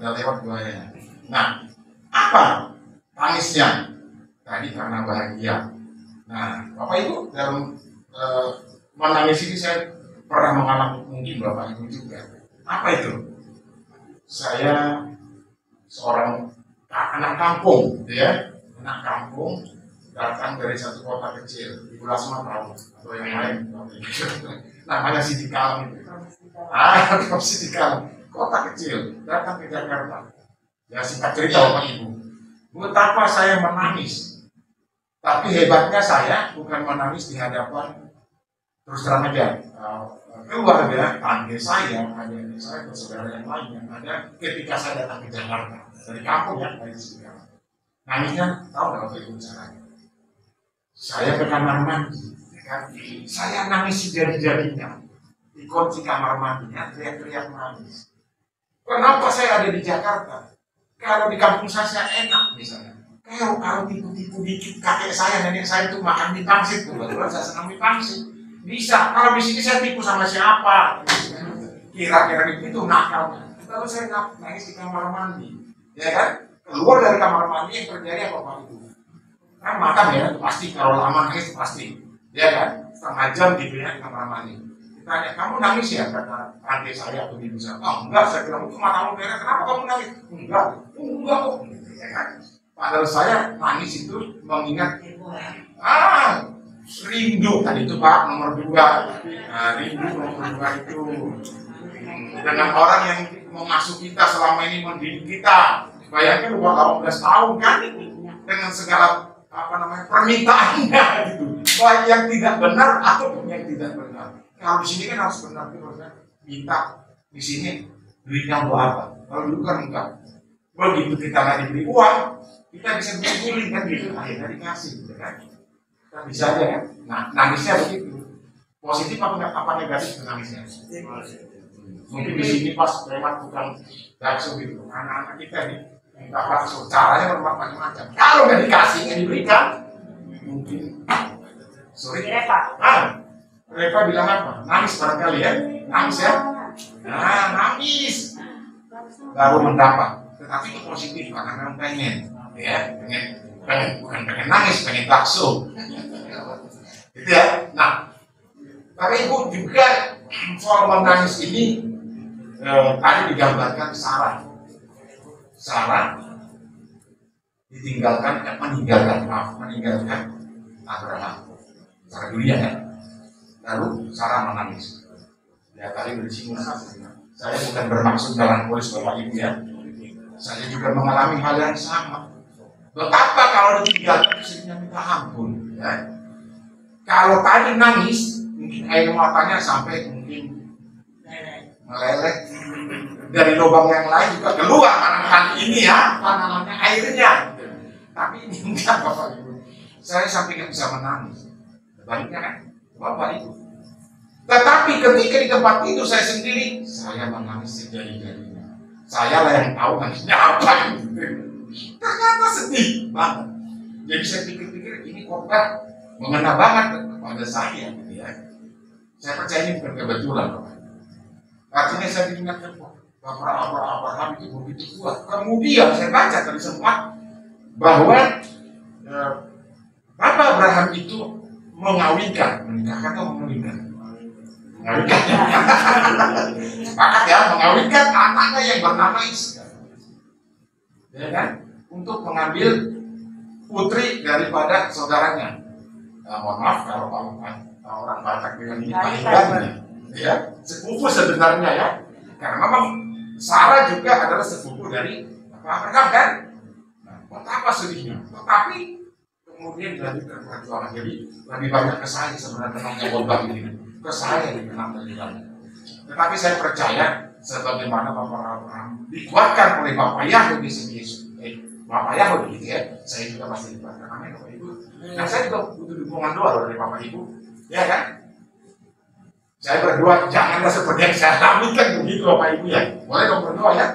S3: udah lewat buayanya. Nah, apa tangisnya? Tadi karena bahagia. Nah, Bapak Ibu dalam menangis ini saya pernah mengalami, mungkin Bapak Ibu juga. Apa itu? Saya seorang anak kampung, ya, anak kampung datang dari satu kota kecil di Pulau Sumatera atau yang lain, namanya Sidikalang itu. Sidikalang, kota kecil, datang ke Jakarta. Ya singkat cerita Bapak Ibu, betapa saya menangis. Tapi hebatnya saya bukan menangis di hadapan terus terang aja keluarga, tante saya, adik saya, saudara yang lainnya ada ketika saya datang ke Jakarta dari kampung ya, dari Sidikalang. Nangisnya tahu nggak Bapak Ibu caranya? Saya ke kamar mandi, saya nangis jadi-jadinya, dikunci kamar mandinya, teriak-teriak nangis. Kenapa saya ada di Jakarta? Kalau di kampung saya enak misalnya. Kalau tipu-tipu dikit kakek saya, nenek saya itu makan mie pangsit, kebetulan saya senang mie pangsit. Bisa, kalau di sini saya tipu sama siapa? Kira-kira itu nakalnya. Lalu saya nangis di kamar mandi, ya kan? Keluar dari kamar mandi yang terjadi apa Pak Ibu? Kan makan ya, pasti kalau lama nangis pasti, ya kan? Setengah jam gitu ya di kamar mandi. Ditanya, kamu nangis ya? Kata adik saya atau ibu saya. Oh enggak, saya bilang itu matamu merah. Kenapa kamu nangis? Enggak kok. Ya kan? Padahal saya nangis itu mengingat rindu tadi itu Pak nomor 2. Rindu nomor 2 itu dengan orang yang mengasuh kita selama ini, mendidik kita. Bayangkan umur 18 tahun kan, dengan segala permintaannya gitu, baik yang tidak benar ataupun yang tidak benar. Kalau di sini kan harus benar terus kan, minta di sini duitnya buat apa? Kalau dulu kan enggak. Begitu kita nggak diberi uang, kita bisa guling kan gitu, akhirnya dikasih gitu kan. Kita bisa aja kan. Nah, nangisnya begitu. Positif apa negatif nangisnya? Mungkin di sini pas lewat tukang bakso gitu, anak-anak kita nih minta bakso, caranya bermacam-macam. Kalau nggak dikasih, nggak diberikan, mungkin sorry. Reva bilang apa? Nangis barangkali ya, nangis ya. Nah, nangis baru mendapat. Tetapi itu positif karena memang pengen, ya, bukan pengen nangis, pengen bakso. Gitu ya. Nah, tapi Ibu juga soal menangis ini tadi digambarkan Sarah meninggalkan Abraham secara dunia ya. Lalu Sarah menangis. Ya tadi berisinggung, saya bukan bermaksud jalan polis Bapak Ibu ya. Saya juga mengalami hal yang sama. Betapa kalau ditinggalkan istrinya minta ampun ya. Kalau tadi nangis, mungkin air matanya sampai mungkin meleleh. Dari lubang yang lain juga keluar kali ini ya, namanya airnya. Tapi ini enggak Bapak Ibu. Saya sampai nggak bisa menangis. Baliknya kan, Bapak Ibu. Tetapi ketika di tempat itu saya sendiri, saya menangis sejadi-jadinya. Saya lah yang tahu nangisnya apa. Ternyata sedih banget. Jadi saya pikir-pikir ini khotbah mengena banget kepada saya. Ya. Saya percaya ini bukan kebetulan Bapak. Artinya saya diingatkan Bapak Abraham itu begitu kuat. Kemudian saya baca tadi sempat bahwa Bapak Abraham itu menikahkan atau mengawinkan. Sepakat ya, mengawinkan anaknya yang bernama Ishak. Ya kan? Untuk mengambil putri daripada saudaranya. Mohon maaf kalau orang Batak bilang ini panggilannya. Ya, sepupu sebenarnya ya. Karena memang Sarah juga adalah sepupu dari Abraham kan. Nah, betapa sedihnya. Tetapi kemudian dilanjutkan perjuangan. Jadi lebih banyak ke saya sebenarnya tentang khotbah ini. Ke saya dikenal lebih banyak. Tetapi saya percaya sebagaimana Bapak Abraham dikuatkan oleh Bapak Yahudi Yesus. Bapak Yahudi gitu ya. Saya juga pasti dikuatkan. Amin Bapak Ibu. Nah saya juga butuh dukungan doa dari Bapak Ibu. Ya kan? Saya berdoa janganlah seperti yang saya alami kan begitu Bapak Ibu ya. Boleh dong berdoa ya.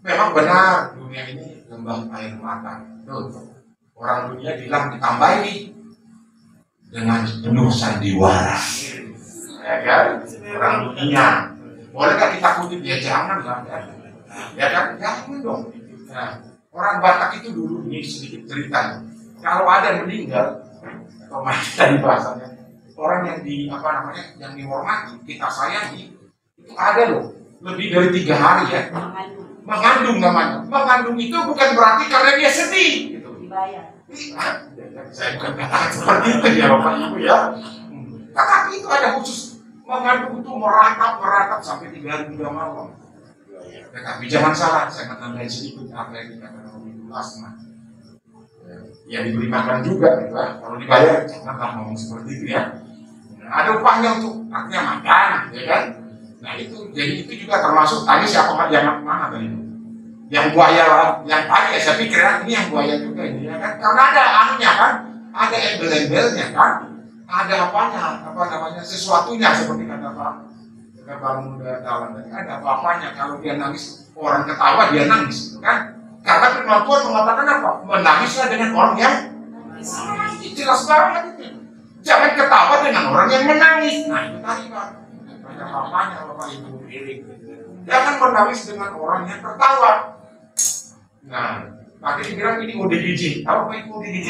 S3: Memang benar dunia ini lembah air mata. Betul. Orang dunia bilang ditambah ini dengan penuh sandiwara. Ya kan? Orang dunia. Boleh gak kita kutip? Ya jangan lah. Ya kan? Jangan dong. Nah, orang Batak itu dulu, ini sedikit cerita. Kalau ada yang meninggal atau mati tadi bahasanya, orang yang yang dihormati, kita sayangi, itu ada loh. Lebih dari 3 hari ya. Mengandung namanya. Mengandung itu bukan berarti karena dia sedih. Gitu.
S5: Dibayar.
S3: Saya bukan katakan seperti itu ya Bapak Ibu ya. Tetapi itu ada khusus mengandung itu meratap sampai 3 hari 3 malam. Tetapi jangan salah, saya menambahin sedikit apa yang dikatakan oleh Lasma. Ya diberi makan juga gitu lah. Kalau dibayar janganlah ngomong seperti itu ya. Nah, ada upahnya untuk artinya makan, ya kan? Nah itu, jadi itu juga termasuk tadi siapa yang mana tadi? Yang buaya, yang tadi ya saya pikir ini yang buaya juga ini ya kan? Karena ada anunya kan, ada embel-embelnya kan, ada apanya, sesuatunya seperti kata Pak Muda Dalam tadi, ada apa-apanya. Kalau dia nangis, orang ketawa dia nangis, kan? Karena firman Tuhan mengatakan apa? Menangislah dengan orang yang jelas banget itu. Jangan ketawa dengan orang yang menangis. Nah itu tadi Pak. Ada apa-apanya Bapak Ibu Iring. Jangan menangis dengan orang yang tertawa. Nah, tadi dibilang ini ODGJ. Tahu apa itu ODGJ?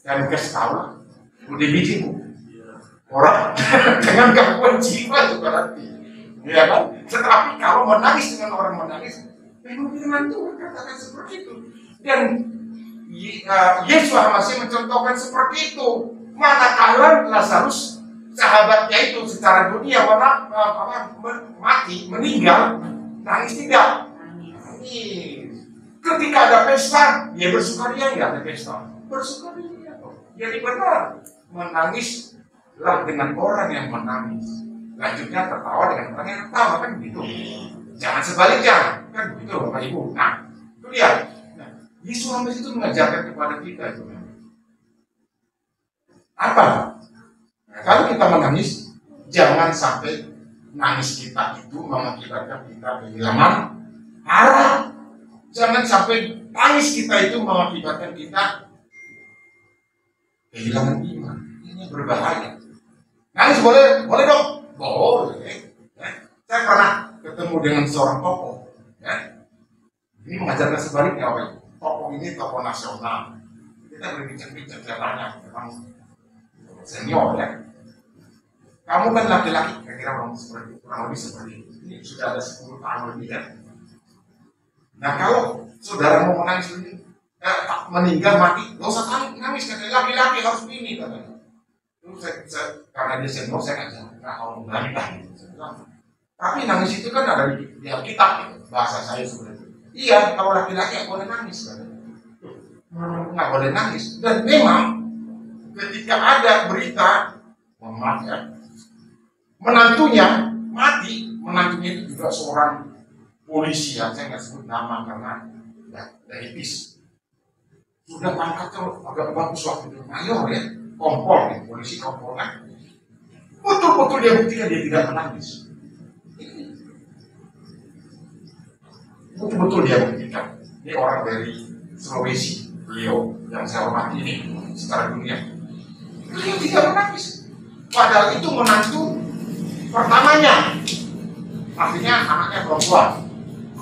S3: Dan kasih tahu lah. ODGJ Bu. Orang dengan gangguan jiwa juga nanti. Ya kan? Tetapi kalau menangis dengan orang menangis, memang firman Tuhan katakan seperti itu. Dan Yesus masih mencontohkan seperti itu. Manakala Lazarus sahabatnya itu secara dunia mati, meninggal, nangis tidak? Nangis. Ketika ada pesta, dia bersukaria nggak ada pesta? Bersukaria. Jadi benar, menangislah dengan orang yang menangis. Lanjutnya tertawa dengan orang yang tertawa, kan begitu. Jangan sebaliknya, kan begitu Bapak Ibu. Nah, itu dia. Yesus itu mengajarkan kepada kita itu. Apa? Nah, kalau kita menangis, jangan sampai nangis kita itu mengakibatkan kita kehilangan arah. Jangan sampai tangis kita itu mengakibatkan kita kehilangan iman. Ini berbahaya. Nangis boleh dong? Boleh. Saya pernah ketemu dengan seorang tokoh. Ya. Ini mengajarkan sebaliknya Bapak Ibu. Tokoh ini tokoh nasional. Kita berbincang-bincang caranya, memang senior ya. Kamu kan laki-laki, kira-kira kurang lebih seperti itu. Ini sudah ada 10 tahun lebih ya. Nah kalau saudara mau menangis ini, meninggal mati, nggak usah nangis, katanya laki-laki harus ini katanya. Itu karena dia senior, saya nggak tahu menangis. Tapi nangis itu kan ada di Alkitab, gitu. Bahasa saya seperti itu. Iya, kalau laki-laki boleh nangis, nggak boleh nangis. Dan memang ketika ada berita, maaf ya, menantunya mati, menantunya itu juga seorang polisi ya, saya nggak sebut nama karena ya, dari PIS. Sudah pangkatnya agak bagus waktu itu, mayor ya, kompol ya, polisi kompol kan. Betul-betul dia buktikan dia tidak menangis. Betul-betul dia buktikan. Ini orang dari Sulawesi, beliau yang saya hormati ini secara dunia. Beliau tidak menangis. Padahal itu menantu pertamanya. Artinya anaknya perempuan.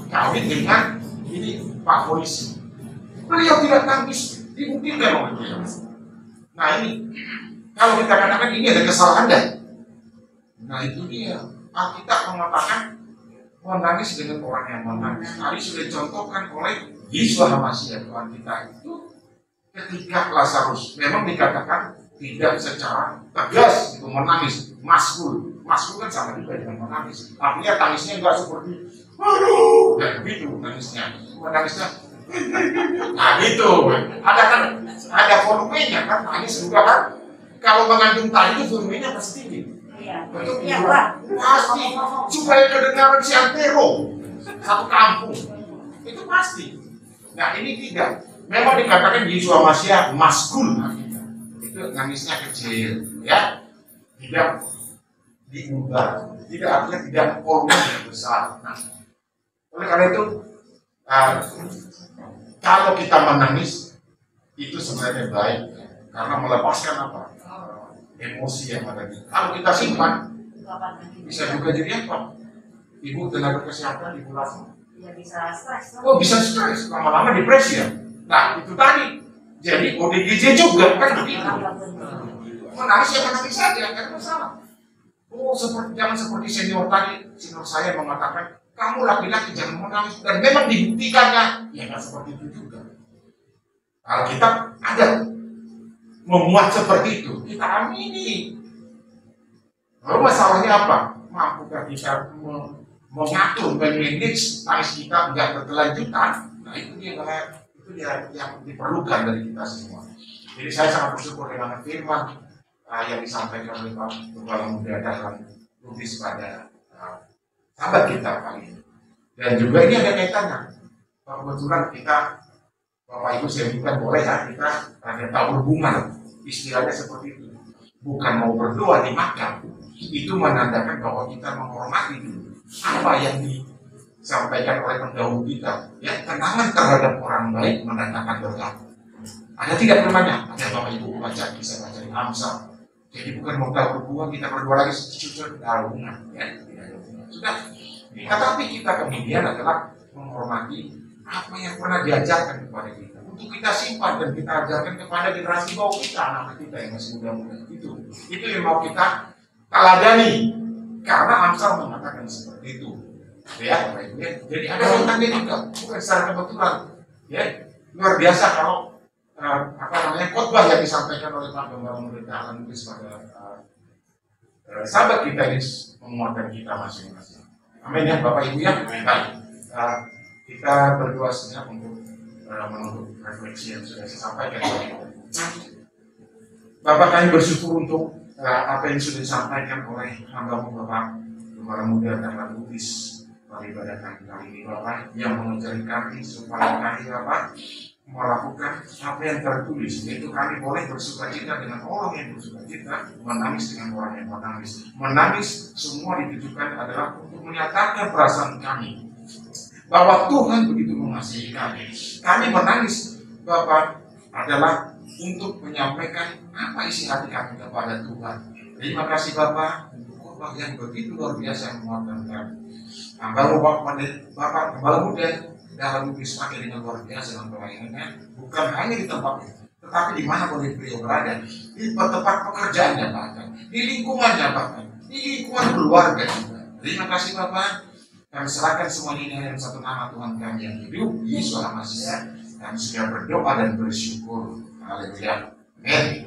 S3: Kawin dengan ini Pak Polisi. Beliau tidak nangis. Dibuktikan oleh beliau. Nah ini, kalau kita katakan ini ada kesalahan deh. Nah itu dia. Alkitab mengatakan menangis dengan orang yang menangis. Tadi sudah dicontohkan oleh Yesus Masih Tuhan kita itu ketika Lazarus memang dikatakan tidak secara tegas itu menangis, maskul kan sama juga dengan menangis. Artinya tangisnya enggak seperti aduh, dan begitu menangisnya. Nah gitu, ada volumenya kan, tangis juga kan. Kalau mengandung tali itu volumenya pasti tinggi. Betul, pasti supaya kedengaran si antero satu kampung itu pasti. Nah ini tidak. Memang dikatakan Yesus Masih maskul, itu nangisnya kecil, ya, tidak diubah, tidak artinya tidak volume yang besar. Nah, Oleh karena itu, kalau kita menangis itu sebenarnya baik karena melepaskan apa? Emosi yang ada. Kalau kita simpan, bisa juga jadi apa? Ibu tenaga kesehatan, ibu langsung.
S5: Ya bisa stres.
S3: Oh bisa stres, lama-lama depresi ya. Nah itu tadi. Jadi ODGJ juga kan begitu. Menangis ya menangis saja, kan masalah. Oh jangan seperti senior tadi, senior saya mengatakan kamu laki-laki jangan menangis, dan memang dibuktikannya. Ya nggak seperti itu juga. Alkitab ada memuat seperti itu, kita amini. Lalu masalahnya apa? Mampukah kita mengatur, memanage tangis kita nggak berkelanjutan? Nah itu dia yang diperlukan dari kita semua. Jadi saya sangat bersyukur dengan firman yang disampaikan oleh Pak Kepala Muda dalam tulis pada sahabat kita kali ini. Dan juga ini ada kaitannya. Kebetulan kita, Bapak Ibu saya bukan boleh ya, kita ada tabur bunga, istilahnya seperti itu. Bukan mau berdoa di makam, itu menandakan bahwa kita menghormati dulu apa yang disampaikan oleh pendahulu kita. Ya, kenangan terhadap orang baik menandakan berkat. Ada tidak firman-Nya? Ada Bapak Ibu baca, bisa baca di Amsal. Jadi bukan mau berdoa, kita berdoa lagi secucur darungan, ya, sudah. Tetapi kita kemudian adalah menghormati apa yang pernah diajarkan kepada kita. Untuk kita simpan dan kita ajarkan kepada generasi bawah kita, anak kita yang masih muda-muda. Itu yang mau kita teladani. Karena Amsal mengatakan seperti itu. Ya, jadi ada kaitannya juga, bukan secara kebetulan. Ya, luar biasa kalau khotbah yang disampaikan oleh Pak Gembala Muda Alan Lubis pada sahabat kita ini menguatkan kita masing-masing. Amin ya Bapak Ibu ya. Baik, kita berdoa sejenak untuk menutup refleksi yang sudah saya sampaikan. Bapak, kami bersyukur untuk apa yang sudah disampaikan oleh hamba-Mu Bapak Gembala Muda Alan Lubis pada ibadah kali ini Bapak, yang mengajari kami supaya kami Bapak melakukan apa yang tertulis, yaitu kami boleh bersukacita dengan orang yang bersukacita, menangis dengan orang yang menangis. Menangis semua ditujukan adalah untuk menyatakan perasaan kami bahwa Tuhan begitu mengasihi kami. Kami menangis Bapak adalah untuk menyampaikan apa isi hati kami kepada Tuhan. Terima kasih Bapak untuk khotbah yang begitu luar biasa yang menguatkan kami. Bapak Gembala Muda dalam semakin dengan luar biasa dalam pelayanannya, bukan hanya di tempat itu, tetapi di mana boleh beliau berada, di tempat pekerjaannya bahkan, di lingkungannya bahkan, di lingkungan keluarga juga. Terima kasih Bapak, kami serahkan semua ini dalam satu nama Tuhan kami yang hidup, Yesus Almasih. Kami sudah berdoa dan bersyukur. Haleluya. Amin.